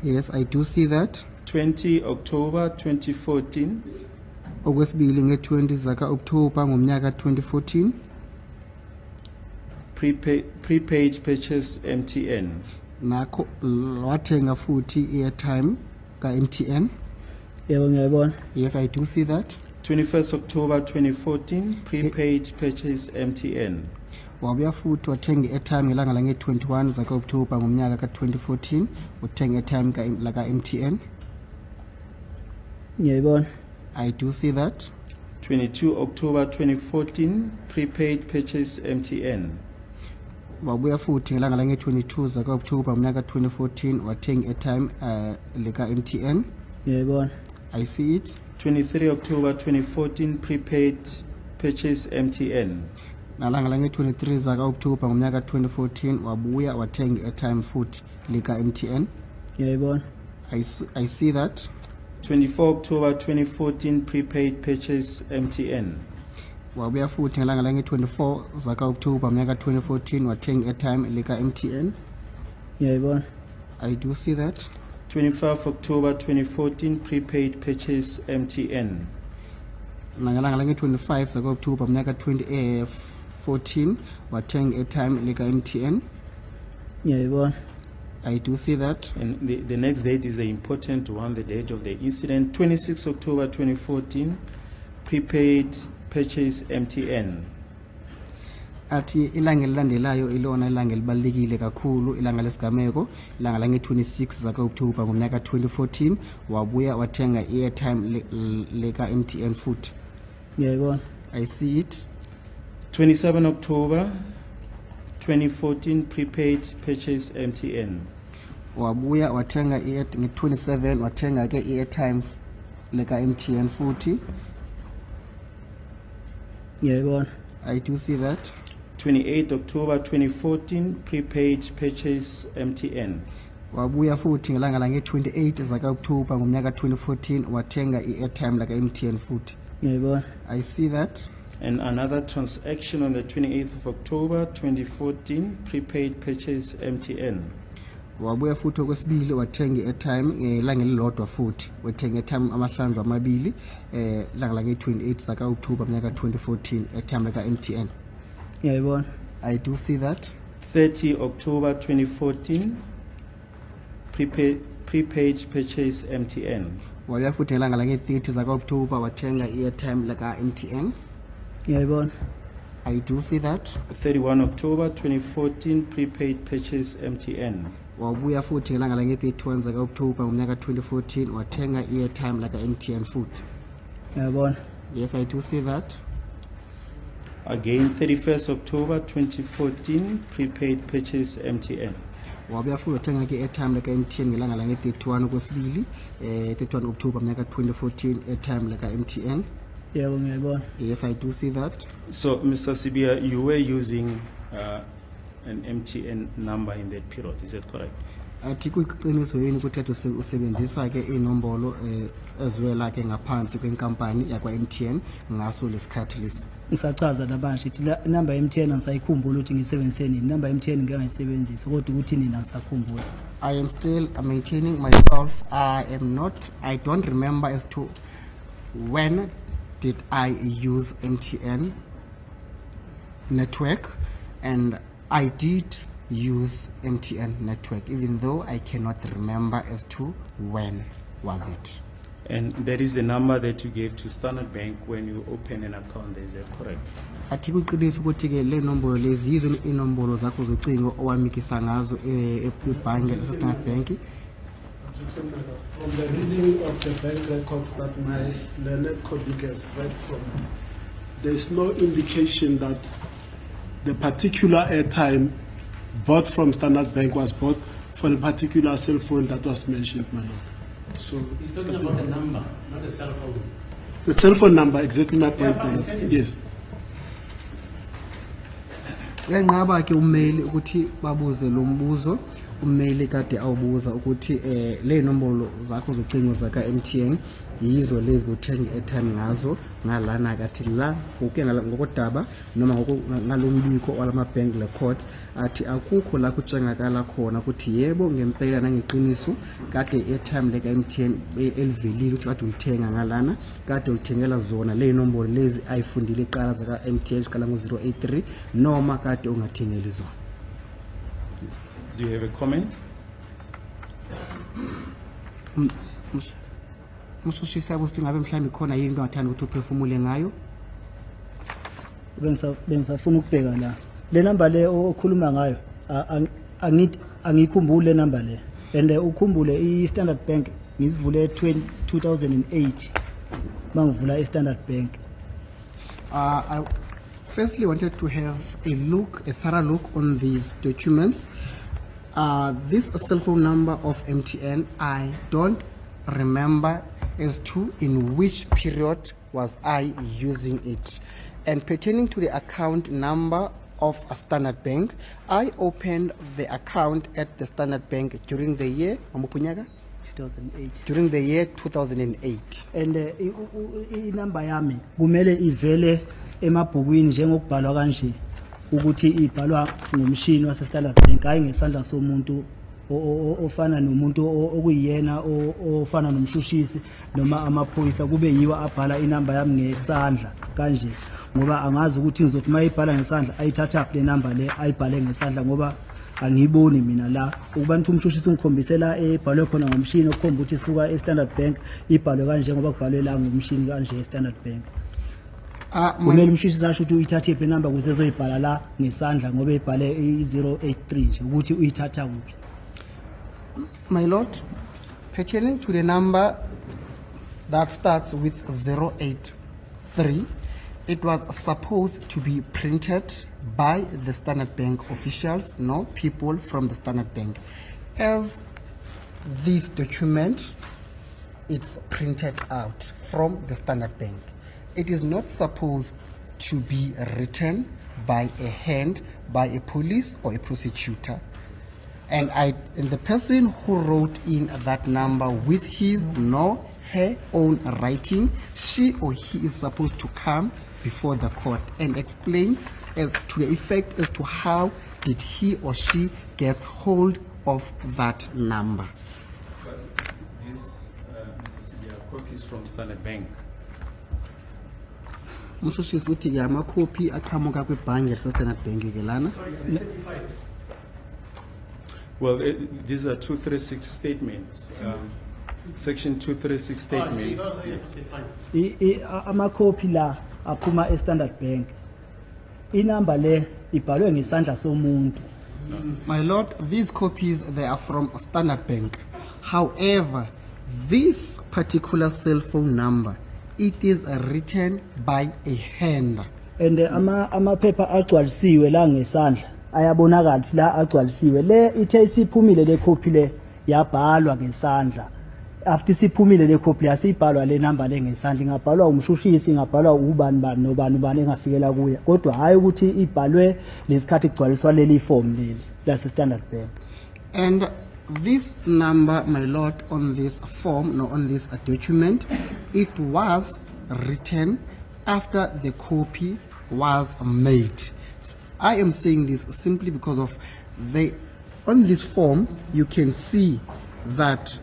Yes, I do see that. 20 October 2014, Okwesibili nge-20 zaka October ngomnyaka 2014 prepaid purchase MTN. nakho wathenga futhi airtime ka MTN. Yebo ngiyabona. Yes, I do see that. 21st October 2014, prepaid purchase MTN. Wabuya futhi wathenga airtime ngelanga lange-21 zaka October ngomnyaka ka 2014 uthenga airtime ka MTN. Ngiyabona. I do see that. 22 October 2014, prepaid purchase MTN. Wabuya futhi ngelanga lange-22 zaka October ngomnyaka 2014 wathenga airtime leka MTN. Ngiyabona. I see it. 23 October 2014, prepaid purchase MTN. Nalanga lange-23 zaka October ngomnyaka 2014 wabuya wathenga airtime futhi leka MTN. Ngiyabona. I see that. 24 October 2014, prepaid purchase MTN. Wabuya futhi ngelanga lange-24 zaka October ngomnyaka 2014 wathenga airtime leka MTN. Ngiyabona. I do see that. 25 October 2014, prepaid purchase MTN. Nangelanga lange-25 zaka October ngomnyaka 2014 wathenga airtime leka MTN. Ngiyabona. I do see that. And the next date is the important one, the date of the incident. 26 October 2014, prepaid purchase MTN. Athi ilanga elilandelayo ilona ilanga elibalekile kakhulu ilanga lesigameko ilanga lange-26 zaka October ngomnyaka 2014 wabuya wathenga airtime leka MTN futhi. Ngiyabona. I see it. 27 October 2014, prepaid purchase MTN. Wabuya wathenga nge-27 wathenga ke airtime leka MTN futhi. Ngiyabona. I do see that. 28 October 2014, prepaid purchase MTN. Wabuya futhi ngelanga lange-28 zaka October ngomnyaka 2014 wathenga airtime leka MTN futhi. Ngiyabona. I see that. And another transaction on the 28th of October 2014, prepaid purchase MTN. Wabuya futhi okwesibili wathenga airtime ngelanga elilodwa futhi wathenga airtime amahlandlo amabili langa lange-28 zaka October ngomnyaka 2014 airtime leka MTN. Ngiyabona. I do see that. 30 October 2014, prepaid purchase MTN. Wabuya futhi ngelanga lange-30 zaka October wathenga airtime leka MTN. Ngiyabona. I do see that. 31 October 2014, prepaid purchase MTN. Wabuya futhi ngelanga lange-31 zaka October ngomnyaka 2014 wathenga airtime leka MTN futhi. Ngiyabona. Yes, I do see that. Again, 31st October 2014, prepaid purchase MTN. wabuya futhi wathenga ke airtime like MTN ngelanga la nge-31 kwesibili 31 October mnyaka 2014 airtime like MTN. Yebo ngiyabona. Yes, I do see that. So, Mr. Sibia, you were using an MTN number in that period, is that correct? Athi kuyiqiniso yini ukuthi usebenzisa ke inombolo ezwela ke ngaphansi kwenkampani yakwa MTN ngaso lesikhathi lesi? Ngisachaza labanje ithi inamba MTN angisayikhumbula ukuthi ngisebenzise nini. Inamba MTN ngeke ngayisebenzisa kodwa ukuthi nini angisakhumbula. I am still maintaining myself. I don't remember as to when did I use MTN network, and I did use MTN network, even though I cannot remember as to when was it. And that is the number that you gave to Standard Bank when you open an account, is that correct? Athi kuqinisa ukuthi ke le nombolo lezi yizo inombolo zakho zocingo owamikisa ngazo ebhange lase Standard Bank. From the reading of the bank records that my learned colleague has read from, there is no indication that the particular airtime bought from Standard Bank was bought for the particular cell phone that was mentioned, my lord. So He's talking about the number, not the cell phone. the cell phone number, exactly my point, my lord. Yes. Uyanqaba ke umail ukuthi babuze lo mbuzo. Umail kade awubuza ukuthi le nombolo zakho zocingo zaka MTN yizo lezi bothenga airtime ngazo ngalana kathi la uke ngokodaba noma ngalombiko walama bank records athi akukho la kutshengakala khona ukuthi yebo ngempela nangeqiniso kade airtime like MTN elivelile ukuthi kade ulithenga ngalana kade ulithengela zona le nombolo lezi ayifundile iqala zaka MTN qala ngo083 noma kade ungathengeli zona. Do you have a comment? Mshushisa ukuthi ngabe mhlawumbe khona yini into ongathanda ukuthi uphefumule ngayo? Bengisafuna ukubheka la. Le number le okhuluma ngayo angikhumbule le number le. And ukhumbule i-Standard Bank ngizivule 2008 mangivula i-Standard Bank. I firstly wanted to have a thorough look on these documents. This cell phone number of MTN, I don't remember as to in which period was I using it. And pertaining to the account number of a Standard Bank, I opened the account at the Standard Bank during the year 2008. during the year 2008. And inamba yami kumele ivele emabhukwini njengokubhalwa kanje ukuthi ibhalwa ngomshini wase Standard Bank hayi ngesandla somuntu ofana nomuntu okuyena ofana nomshushisi noma amaphoyisa kube yiwa abhala inamba yami ngesandla kanje ngoba angazi ukuthi ngizothi mayibhala ngesandla ayithatha le number le ayibhale ngesandla ngoba angiyiboni mina la ukubantu umshushisi ungikhombisela ebhalwe khona ngomshini okhomba ukuthi isuka eStandard Bank ibhalwe kanje ngoba kubhalwe la ngomshini kanje eStandard Bank. Kumele umshushisi asho ukuthi uyithathe le number ukuze ezoyibhala la ngesandla ngoba ibhale i083 nje ukuthi uyithatha kuphi. My lord, pertaining to the number that starts with 083, it was supposed to be printed by the Standard Bank officials, no people from the Standard Bank. As this document, it's printed out from the Standard Bank. It is not supposed to be written by a hand, by a police or a prosecutor. And the person who wrote in that number with his nor her own writing, she or he is supposed to come before the court and explain as to the effect as to how did he or she get hold of that number. But this, Mr. Sibia, copies from Standard Bank. Mshushisi uthi ke amakhophi aqhamuka kwebhange leStandard Bank ke lana. Well, these are 236 statements. Section 236 statements. Yes. Amakhophi la aphuma eStandard Bank. Inamba le ibhalwe ngesandla somuntu. My lord, these copies, they are from Standard Bank. However, this particular cell phone number, it is written by a hand. And amaphepha agcwalisiwe la ngesandla ayabonakala ukuthi la agcwalisiwe le ithe isiphumile le copy le yabhalwa ngesandla after siphumile le copy yasibhalwa le number le ngesandla ingabhalwa umshushisi ingabhalwa ubani bani nobani ubani engafikela kuya kodwa hayi ukuthi ibhalwe lesikhathi kugcwaliswa leli form leli lase Standard Bank. And this number, my lord, on this form, no, on this document, it was written after the copy was made. I am saying this simply because of on this form, you can see that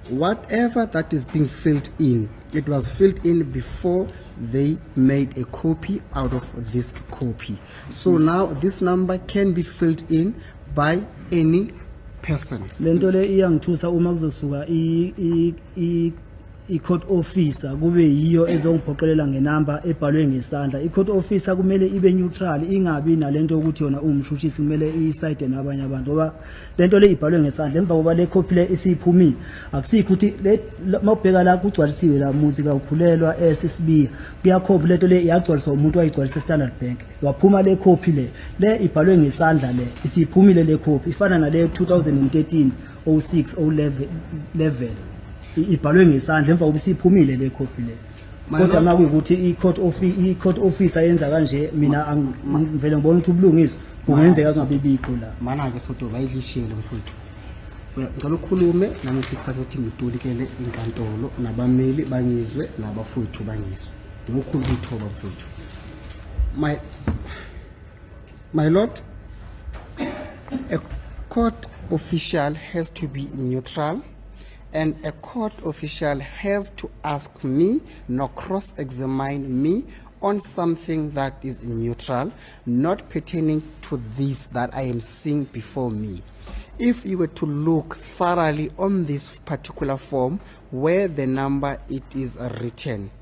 whatever that is being filled in, it was filled in before they made a copy out of this copy. So now this number can be filled in by any person. Lento le iyangithusa uma kuzosuka i-court officer kube yiyo ezongiphoqelela ngenamba ebhalwe ngesandla. I-court officer kumele ibe neutral, ingabi nalento ukuthi yona umshushisi kumele iside nabanye abantu ngoba lento le ibhalwe ngesandla emva koba le copy le isiphumile akusikho ukuthi mawubheka la kugcwalisiwe la muzi kakhulelwa SSB kuyakhophi lento le iyagcwaliswa umuntu wayigcwalisa Standard Bank waphuma le copy le ibhalwe ngesandla le isiphumile le copy ifana nale 2013 06 011 ibhalwe ngesandla emva kokuba isiphumile le copy le kodwa makuyukuthi i-court officer yenza kanje mina ngivele ngibona ukuthi ubulungiswa kungenzeka kungabi bikho la Mana ke soto bayidlishele mfuthu. Ngicela ukhulume nami isikhathi ukuthi ngitulikele inkantolo nabameli bangizwe nabafuthu bangizwe. Ngokukhulu ukuthoba mfuthu. My lord, a court official has to be neutral. And a court official has to ask me, nor cross-examine me on something that is neutral, not pertaining to this that I am seeing before me. If you were to look thoroughly on this particular form where the number it is written,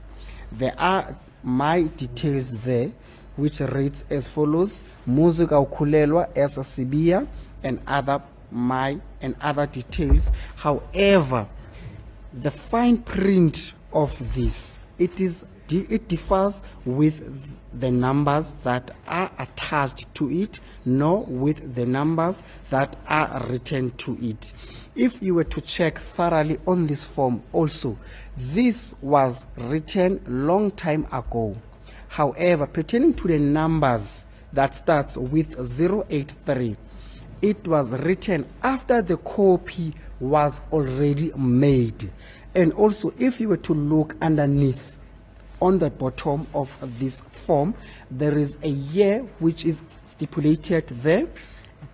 there are my details there, which reads as follows: Muzuka Ukulelwa as a Sibia and other details. However, the fine print of this, it differs with the numbers that are attached to it, nor with the numbers that are written to it. If you were to check thoroughly on this form also, this was written long time ago. However, pertaining to the numbers that starts with 083, it was written after the copy was already made. And also, if you were to look underneath on the bottom of this form, there is a year which is stipulated there,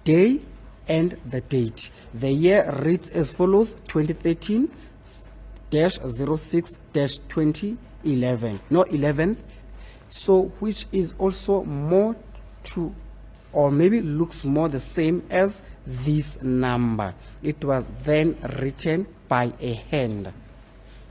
day and the date. The year reads as follows: 2013-06-2011, no 11th, so which is also more to, or maybe looks more the same as this number. It was then written by a hand.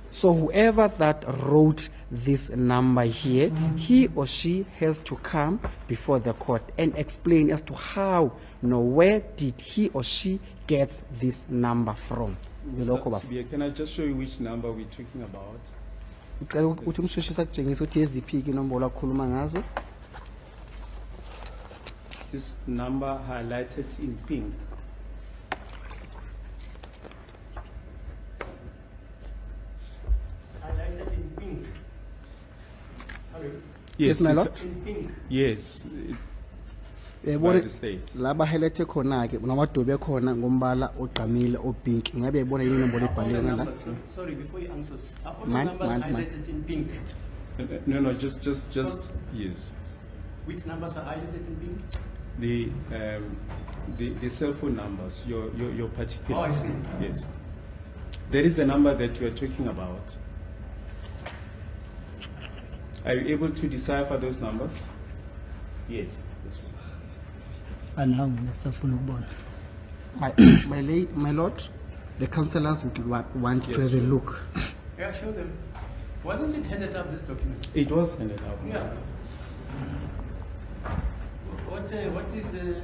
So whoever that wrote this number here, he or she has to come before the court and explain as to how, where did he or she get this number from. Mr. Sibia, can I just show you which number we're talking about? Uthi umshushisi akutshengise ukuthi eziphi inombolo akhuluma ngazo. This number highlighted in pink. Highlighted in pink. Yes, my it's- lord. In pink. Yes, by Yabona the state. laba highlight khona ke namadobe khona ngombala ogqamile opink. Ngabe yabona yini inombolo Are all the ebhaliwe ngala? numbers- Sorry, before you answer, are all the Man, numbers man. highlighted in pink? No, just, yes. Which numbers are highlighted in pink? The cell phone numbers, your particular. Oh, I see. Yes. That is the number that we are talking about. Are you able to decipher those numbers? Yes. anawo nesafuna ukubona. My lord, the councillors would want to Yes, have a sure. look. Yeah, show them. Wasn't it handed up, this document? It was handed out. Yeah. What is the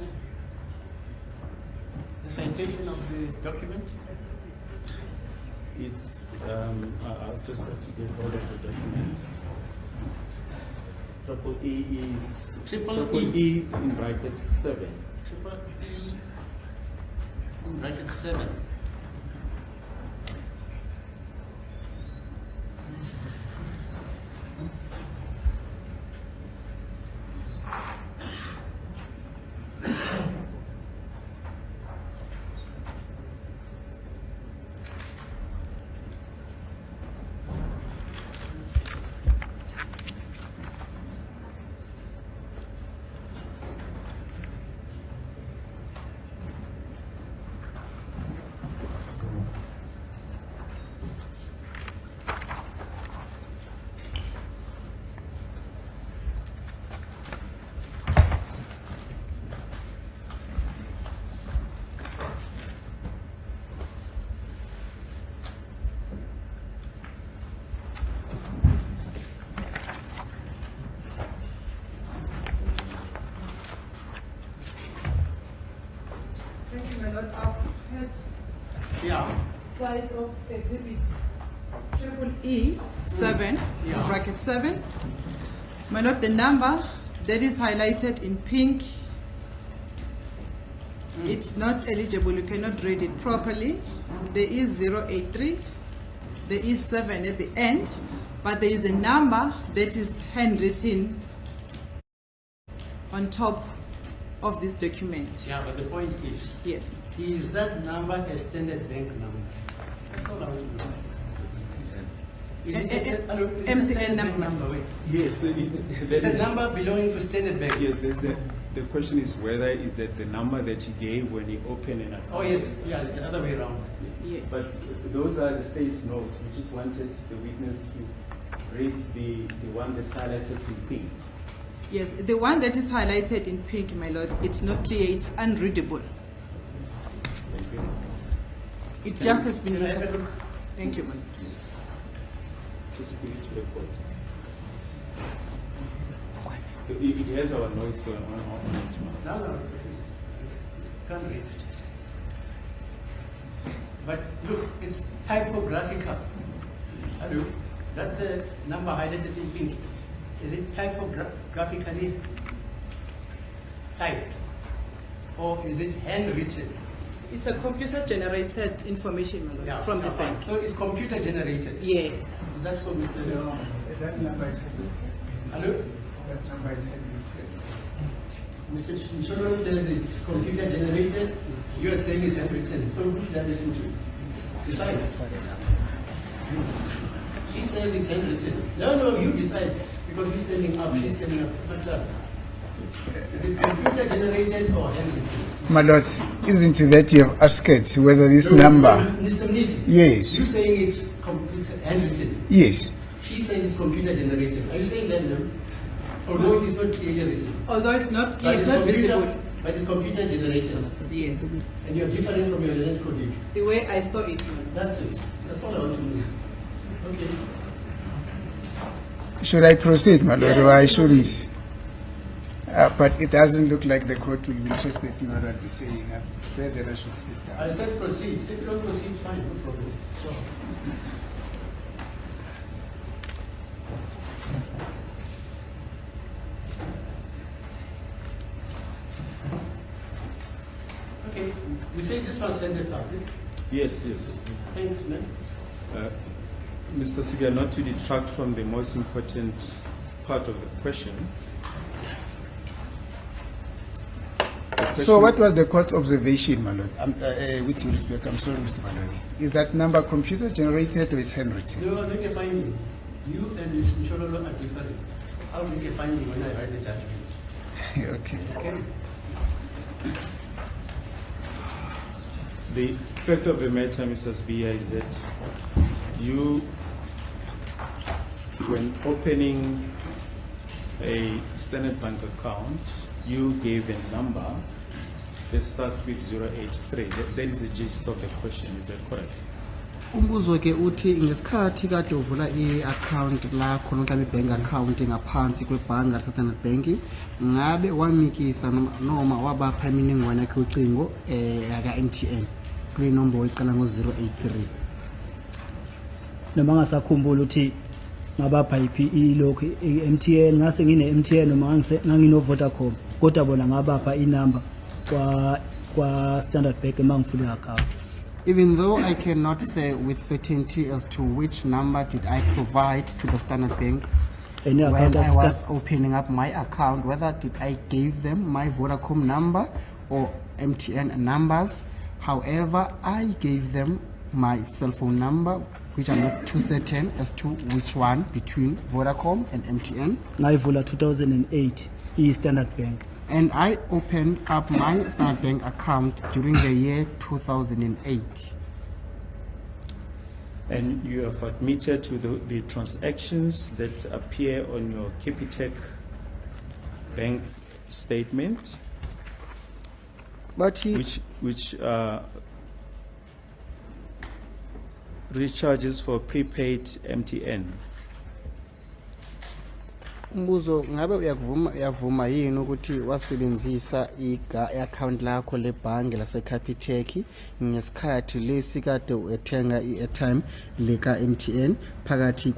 citation of the document? It's, I'll just have to get hold of the document. Triple E is Triple E in brackets 7. Triple E in bracket 7. Thank you, my lord. I've had Yeah. sight of exhibit triple E 7, Yeah. bracket 7. My lord, the number that is highlighted in pink, it's not eligible. You cannot read it properly. There is 083. There is 7 at the end, but there is a number that is handwritten on top of this document. Yeah, but the point is, Yes. is that number a standard bank number? That's all I want to know. Is it a hello, is it a MTN standard bank number. Wait. Yes, It's a number belonging to standard bank. Yes, the question is whether is that the number that he gave when he opened an account. Oh yes, yeah, it's the other way around. Yes. But those are the state's notes. We just wanted the witness to read the one that's highlighted in pink. Yes, the one that is highlighted in pink, my lord, it's not clear, it's unreadable. Thank you. It just has been Can I have a written. look? Thank you, ma'am. Yes. Just give it to the court. It has our notes on it. ma'am. No, it's okay. Can't read it. But look, it's typographical. Hello, that number highlighted in pink, is it typographically typed? Or is it handwritten? It's a computer-generated information, my lord, Yeah, from the fine. bank. So it's computer generated? Yes. Is that so, Mr. No, that number is handwritten. Hello? That number is handwritten. Mr. Shishoro says it's computer generated, you are saying it's handwritten. So who should I listen to? Decide. She says it's handwritten. No, you decide. Because he's standing up, she's standing up. What's up? Is it computer generated or handwritten? My lord, isn't it that you have asked whether this No, number? Mr. Mnisi. Yes. You saying it's handwritten. Yes. She says it's computer generated. Are you saying that no? Although it is not clearly written. Although it's not clear, But it's not computer- visible. But it's computer generated. Yes. And you're different from your Leonard colleague. The way I saw it, ma'am. That's it. That's all I want to know. Okay. Should I proceed, my lord, Yes, or I you shouldn't? But it doesn't look like the court will be interested in what I'll be saying. Whether I should sit down. I said proceed. If you don't proceed, fine, no problem. Sure. Okay, we say this one send it out. Yes, yes. Thanks, man. Mr. Siga, not to detract from the most important part of the question. So what was the court observation, my lord? With due respect, I'm sorry, Mr. Maloney. Is that number computer generated or it's handwritten? No, I'll make a finding. You and Ms. Michololo are different. I'll make a finding when I write the judgment. Okay. Okay? The fact of the matter, Mrs. Bia, is that you, when opening a Standard Bank account, you gave a number that starts with 083. That is the gist of the question. Is that correct? Umbuzo ke uthi ngesikhathi kade uvula i-account lakho noma i-bank account ngaphansi kwebhange lase-Standard Bank ngabe wanikisa noma wabapha imininingwane yakhe ucingo yaka-MTN kule nombolo iqala ngo-083. noma ngasakhumbula ukuthi ngabapha iphi ilokhu MTN ngase ngine MTN noma ngangino Vodacom kodwa bona ngabapha inamba kwa Standard Bank emangivula account. Even though I cannot say with certainty as to which number did I provide to the Standard Bank Any when account I was opening up my account, whether did I give them my Vodacom number or MTN numbers, however, I gave them my cell phone number, which I'm not too certain as to which one between Vodacom and MTN. ngayivula 2008 Standard Bank. And I opened up my Standard Bank account during the year 2008. And you have admitted to the transactions that appear on your Capitec bank statement, But he, which recharges for prepaid MTN. umbuzo ngabe uyavuma yini ukuthi wasebenzisa i-account lakho lebhange laseCapitec ngesikhathi lesi kade uthenga i-airtime leka MTN phakathi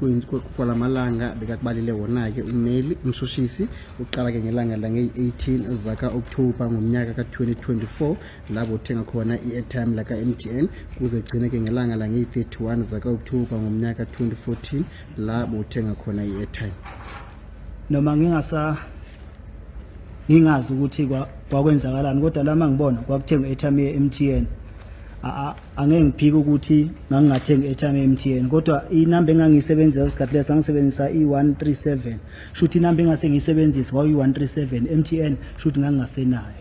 kwalamalanga bekakubalile wona ke umeli umshushisi uqala ke ngelanga lange-18 zaka October ngomnyaka ka2024 lapho uthenga khona i-airtime laka MTN kuze gcine ke ngelanga lange-31 zaka October ngomnyaka ka2014 lapho uthenga khona i-airtime. Noma ngingazi ukuthi kwakwenzakalani kodwa lama ngibona kwakuthenga airtime ye MTN angeke ngiphike ukuthi ngangingathenga airtime ye MTN kodwa inamba engangiyisebenzisa isikhathi lesa ngisebenzisa i137 shuthi inamba engase ngiyisebenzisa kwayi137 MTN shuthi ngangingasenayo.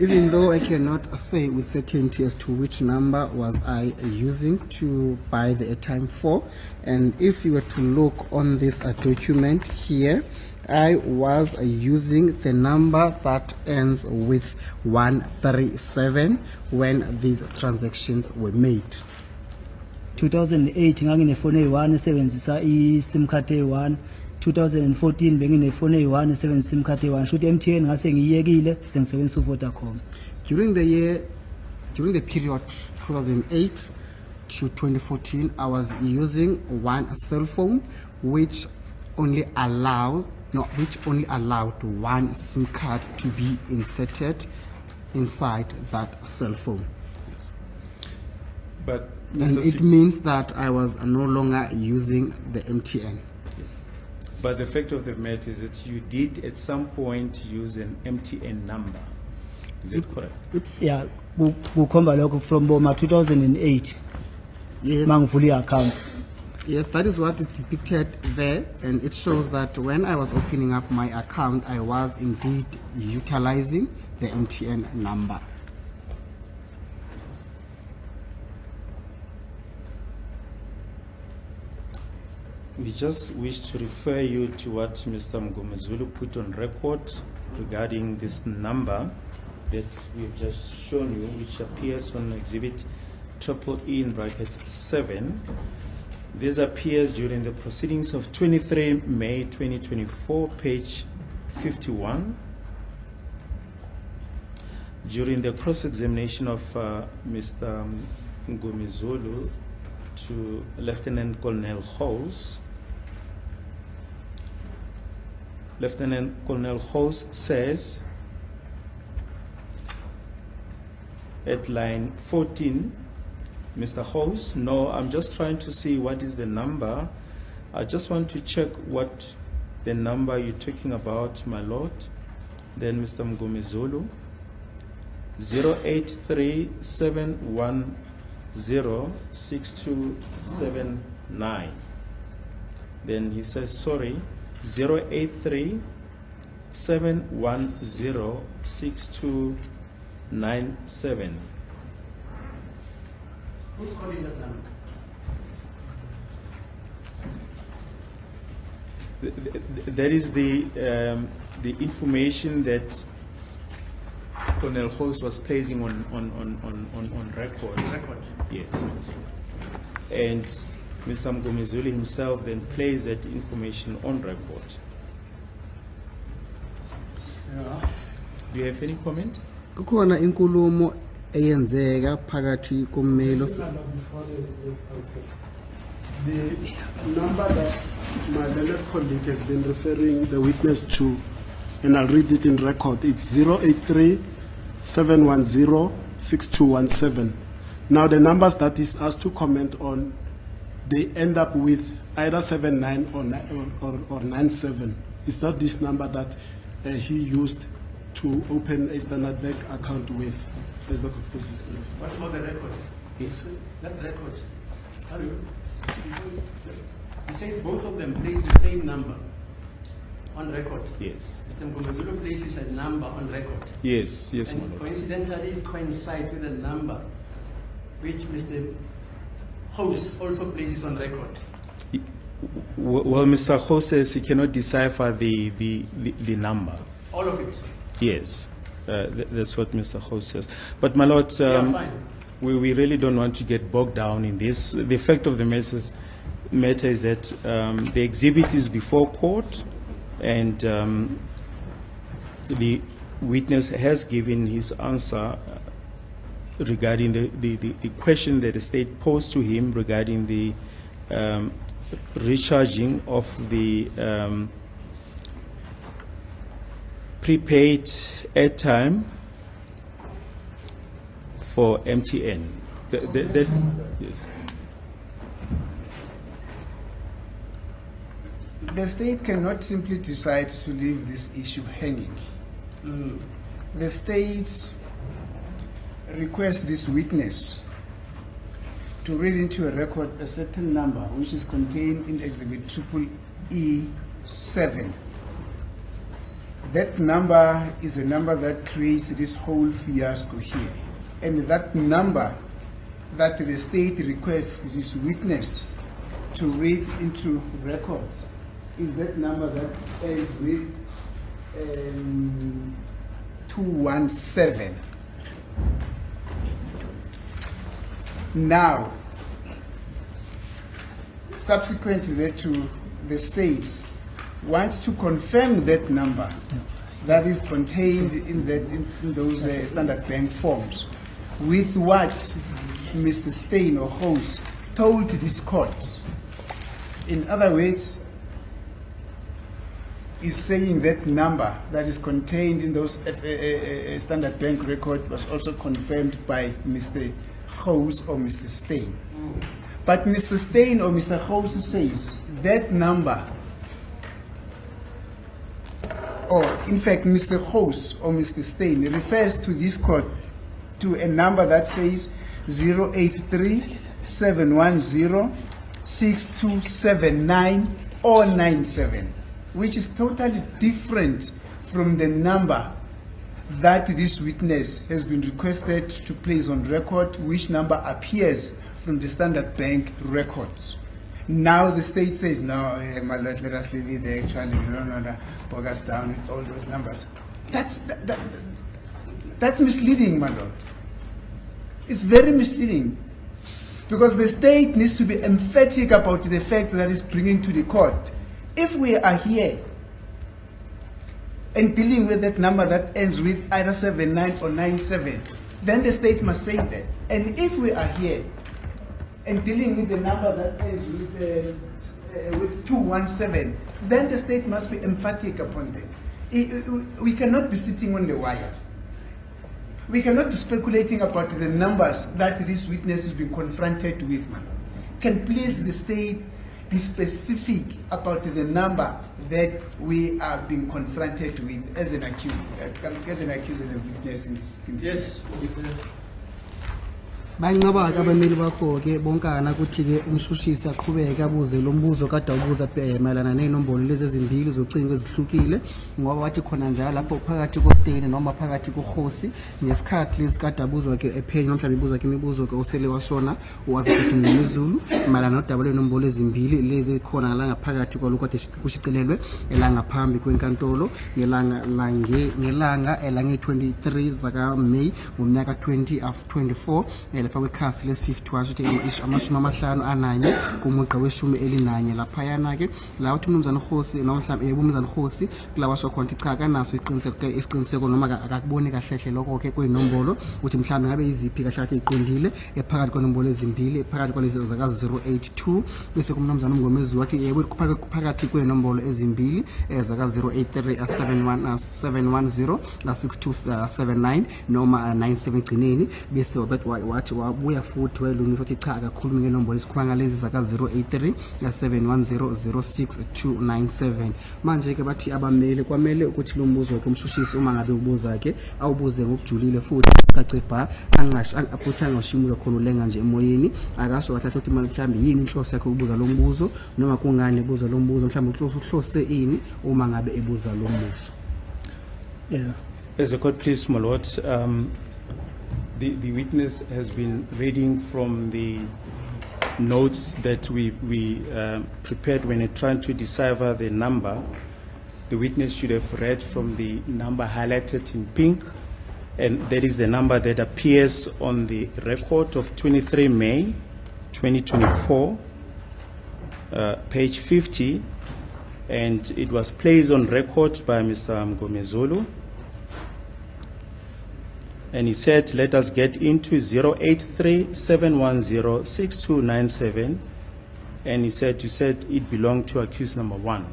Even though I cannot say with certainty as to which number was I using to buy the airtime for, and if you were to look on this document here, I was using the number that ends with 137 when these transactions were made. 2008 ngangine phone eyi1 esebenzisa iSIM card eyi1. 2014 bengine phone eyi1 esebenzisa iSIM card eyi1 shuthi MTN ngase ngiyekile sengisebenzisa uVodacom. During the period 2008 to 2014, I was using one cell phone which only allowed one SIM card to be inserted inside that cell phone. But And Mr. it means that I was no longer using the MTN. Yes. But the fact of the matter is that you did at some point use an MTN number. Is that correct? Yeah, kukhomba lokho from boma 2008 Yes. mangivula iaccount. Yes, that is what is depicted there, and it shows that when I was opening up my account, I was indeed utilizing the MTN number. We just wish to refer you to what Mr. Mgomezulu put on record regarding this number that we've just shown you, which appears on exhibit EE in bracket 7. This appears during the proceedings of 23 May 2024, page 51. During the cross-examination of Mr. Mgomezulu to Lieutenant Colonel Hose, Lieutenant Colonel Hose says at line 14, Mr. Hose, no, I'm just trying to see what is the number. I just want to check what the number you're talking about, my lord. Then Mr. Mgomezulu, 083-710-6279. Then he says, sorry, 083-710-6297. Who's calling that number? That is the information that Colonel Host was placing on record. Record. Yes. And Mr. Mgomezulu himself then plays that information on record. Yeah. Do you have any comment? Kukhona inkulumo eyenzeka phakathi kommeli Before this answers, the number that my learned colleague has been referring the witness to, and I'll read it in record. It's 083-710-6217. Now the numbers that is asked to comment on, they end up with either 79 or 97. It's not this number that he used to open a Standard Bank account with. As the What about the record? Yes. That record. Hello. You said both of them place the same number on record. Yes. Mr. Mgomezulu places a number on record. Yes, yes, my And lord. coincidentally, it coincides with a number which Mr. House also places on record. Well, Mr. Ho says he cannot decipher the number. All of it. Yes, that's what Mr. Ho says. But my lord, Yeah, fine. we really don't want to get bogged down in this. The fact of the matter is that the exhibit is before court, and the witness has given his answer regarding the question that the state posed to him regarding the recharging of the prepaid airtime for MTN. Yes. The state cannot simply decide to leave this issue hanging. The state requests this witness to read into a record a certain number which is contained in Exhibit E7. That number is a number that creates this whole fiasco here. And that number that the state requests this witness to read into records is that number that ends with 217. Now, subsequent to that, the state wants to confirm that number that is contained in those Standard Bank forms with what Mr. Steyn or House told this court. In other words, is saying that number that is contained in those Standard Bank record was also confirmed by Mr. House or Mr. Steyn. But Mr. Steyn or Mr. House says that number, or in fact Mr. House or Mr. Steyn refers to this court to a number that says 083-710-6279 or 97, which is totally different from the number that this witness has been requested to place on record, which number appears from the Standard Bank records. Now the state says, no, my lord, let us leave it there. Actually, we don't want to bog us down with all those numbers. That's misleading, my lord. It's very misleading. Because the state needs to be emphatic about the fact that it's bringing to the court. If we are here and dealing with that number that ends with either 79 or 97, then the state must say that. And if we are here and dealing with the number that ends with 217, then the state must be emphatic upon that. We cannot be sitting on the wire. We cannot be speculating about the numbers that this witness has been confronted with, my lord. Can please the state be specific about the number that we are being confronted with as an accused and a witness in this? Yes, Mr. Bayinqaba ke abameli bakho ke bonkana kuthi ke umshushisi aqhubeke abuze lo mbuzo kade ubuza mayelana nenombolo lezi ezimbili zocingo ezihlukile ngoba wathi khona njalo lapho phakathi koSteyn noma phakathi koKhosi ngesikhathi lezi kade abuzwa ke ephenya mhlawumbe ibuzwa ke imibuzo ke usele washona uwadvocate Mngomezulu mayelana nodaba lenombolo ezimbili lezi khona la ngaphakathi kwalokho kade kushicilelwe elangaphambi kwenkantolo ngelanga elange 23 zaka May ngomnyaka 2024 lapha kwekhasi lesi-51 shothi amashumi amahlanu ananye kumugqa weshumi elinanye laphayana-ke la uthi umnumzane uhosi noma mhlawumbe umnumzane uhosi kulawa sho khona cha akanaso isiqiniseko noma akakuboni kahlehle lokho-ke kuyinombolo ukuthi mhlawumbe ngabe yiziphi kahle kahle iqondile ephakathi kwenombolo ezimbili ephakathi kwalezi zaka-082 bese kumnumzane uMngomezulu wathi yebo phakathi kwenombolo ezimbili zaka-083 710 6279 noma 97 gcineni bese wathi wabuya futhi wayelungisa wathi cha akakhulumi ngenombolo esikhuluma ngalezi zaka-083 710 manje-ke bathi abamele kwamele ukuthi lo mbuzo wakhe umshushisi uma ngabe ubuza-ke awubuze ngokujulile futhi kacebha futhi angashimuza khona ulenga nje emoyeni akasho kahle ukuthi mhlawumbe yini inhloso yakhe ukubuza lo mbuzo noma kungani ebuza lo mbuzo mhlawumbe uhlose ini uma ngabe ebuza lo mbuzo. Yeah. As a court, please, my lord, the witness has been reading from the notes that we prepared when trying to decipher the number. The witness should have read from the number highlighted in pink, and that is the number that appears on the record of 23 May 2024, page 50, and it was placed on record by Mr. Mngomezulu. And he said, let us get into 083-710-6297. And he said, you said it belonged to accused number 1.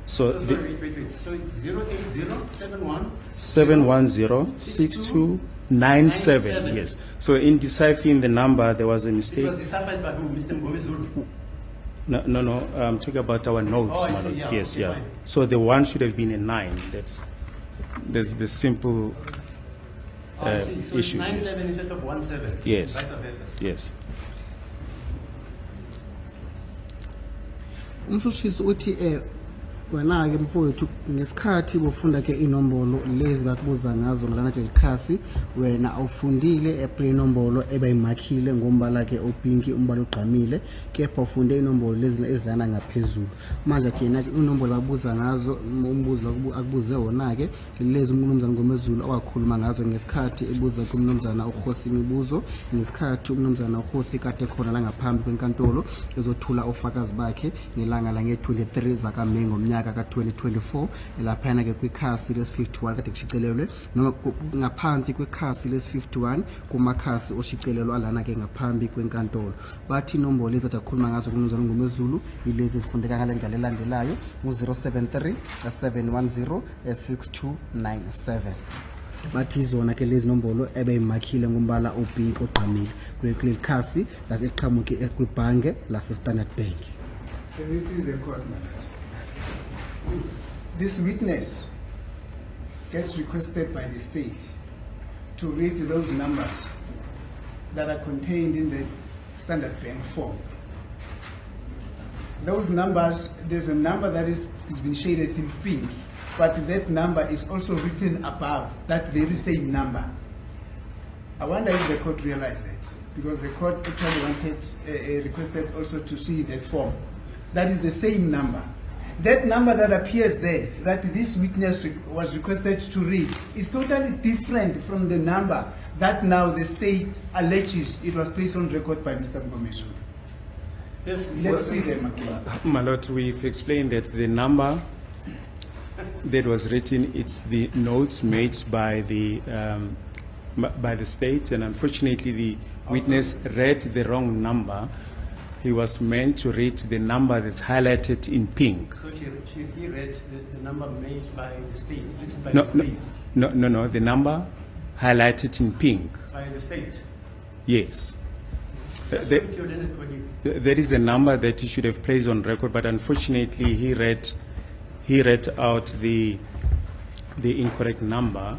So, Sorry, wait. So it's 08071? 710-6297, yes. So in deciphering the number, there was a It mistake. was deciphered by who? Mr. Mngomezulu? No, I'm talking about our notes, Oh, I my see, lord. yeah, Yes, okay, yeah. fine. So the 1 should have been a 9. There's the simple Oh, I see. So issue. it's Yes. 97 instead of 17. Yes. Vice versa. Yes. Umshushisi uthi wena-ke mfowethu ngesikhathi bufunda-ke inombolo lezi bakubuza ngazo lana kuleli khasi wena awufundile inombolo ebayimakhile ngombala-ke opinki umbala ogqamile kepha ufunde inombolo lezi ezilana ngaphezulu manje athi yena inombolo abuza ngazo umbuzo akubuze wona-ke lezi umnumzane Mngomezulu awakhuluma ngazo ngesikhathi ebuza kumnumzana uhosi imibuzo ngesikhathi umnumzana uhosi kade khona la ngaphambi kwenkantolo ezothula ofakazi bakhe ngelanga lange-23 zakamengo ngomnyaka ka-2024 laphayana-ke kwikhasi lesi-51 kade kushicilelwe noma ngaphansi kwekhasi lesi-51 kumakhasi oshicilelwa lana-ke ngaphambi kwenkantolo bathi inombolo lezi adakhuluma ngazo kumnumzane Mngomezulu yilezi ezifundeka ngale ndlela elandelayo ngu-073 710 6297 bathi izona-ke lezi nombolo ebeyimakhile ngombala opink ogqamile kuleli khasi laseqhamuke kwibhange lase-Standard Bank. As it is the court, this witness gets requested by the state to read those numbers that are contained in the Standard Bank form. Those numbers, there's a number that has been shaded in pink, but that number is also written above that very same number. I wonder if the court realized that, because the court actually requested also to see that form. That is the same number. That number that appears there, that this witness was requested to read, is totally different from the number that now the state alleges it was placed on record by Mr. Mngomezulu. Yes, Let's see them again. My lord, we've explained that the number that was written, it's the notes made by the state, and unfortunately the witness read the wrong number. He was meant to read the number that's highlighted in pink. So he read the number made by the state, written by No, the state, no, the number highlighted in pink. by the state. Yes. That's The- what you learned when you- There is a number that he should have placed on record, but unfortunately he read out the incorrect number,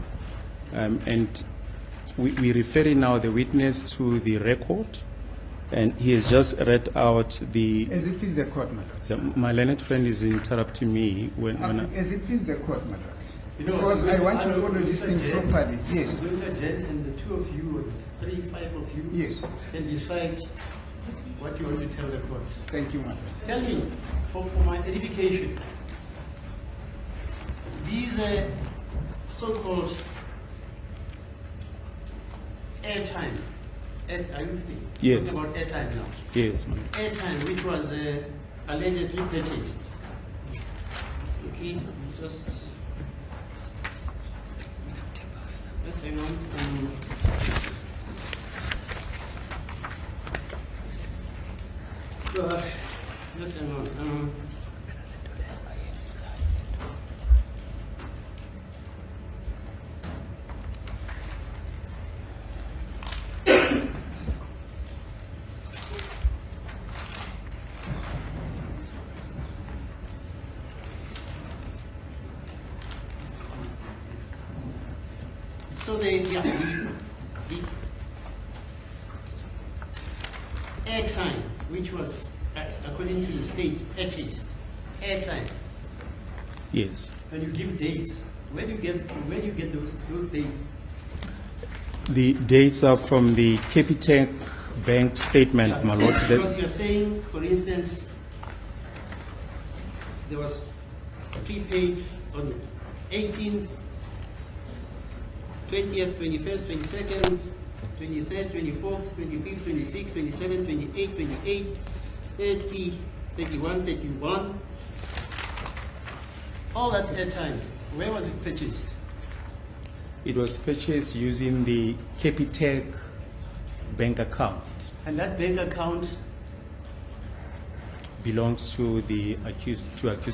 and we referring now the witness to the record, and he has just read out the. As it please the court, my lord. My learned friend is interrupting me when I, As it please the court, my lord. You know, Because I want to Mr. follow this thing Jen- properly. Yes. Mr. Jen and the two of you, or the 3, 5 of you, Yes. can decide what you want to tell the court. Thank you, my lord. Tell me, for my edification, these so-called airtime. Are you with me? Yes. Talking about airtime now. Yes, my lord. Airtime, which was allegedly purchased. Okay, just hang on. Just hang on. So the airtime, which was, according to the state, purchased, airtime, Yes. when you give dates, where do you get those dates? The dates are from the Capitec bank statement, my lord. that- Because you're saying, for instance, there was prepaid on 18th, 20th, 21st, 22nd, 23rd, 24th, 25th, 26th, 27th, 28th, 28th, 30, 31, 31. All at that time, where was it purchased? It was purchased using the Capitec bank account. And that bank account, Belongs to the accused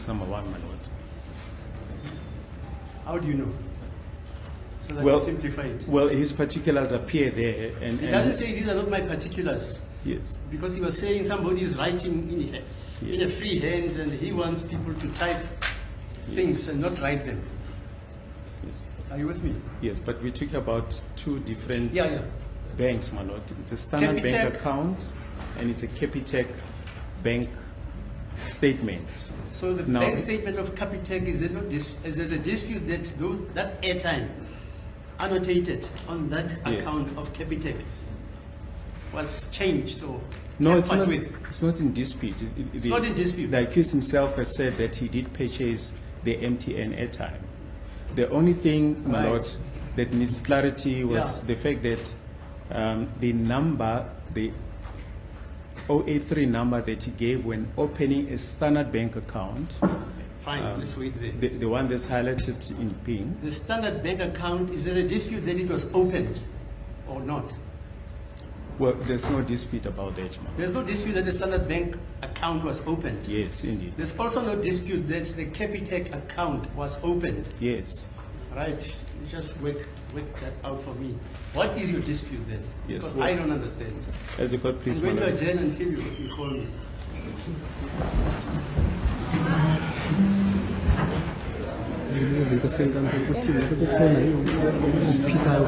number one, my lord. how do you know? So that Well- you simplify it. Well, his particulars appear there, and It doesn't say these are not my particulars. yes, Because he was saying somebody is writing in a Yes. free hand and he wants people to type things and not write them. yes, Are you with me? yes. But we're talking about two different Yeah, yeah. banks, my lord. It's a Standard Capitec. Bank account, and it's a Capitec bank statement. So the Now- bank statement of Capitec, is there a dispute that that airtime annotated on that Yes. account of Capitec was changed or No, it's tampered not. with? It's not in dispute. It's not in dispute. The accused himself has said that he did purchase the MTN airtime. The only thing, my Right. lord, that needs clarity was Yeah. the fact that the number, the 083 number that he gave when opening a Standard Bank account, Fine, let's wait there. the one that's highlighted in pink, The Standard Bank account, is there a dispute that it was opened or not? well, there's no dispute about that, man. There's no dispute that the Standard Bank account was opened. Yes, indeed. There's also no dispute that the Capitec account was opened. Yes. Right? You just work that out for me. What is your dispute then? Yes, Because well- I don't understand. As a court, I'm please, my going to lord. adjourn until you call me. izinto senkampani kuthini kukhona yini ophilayo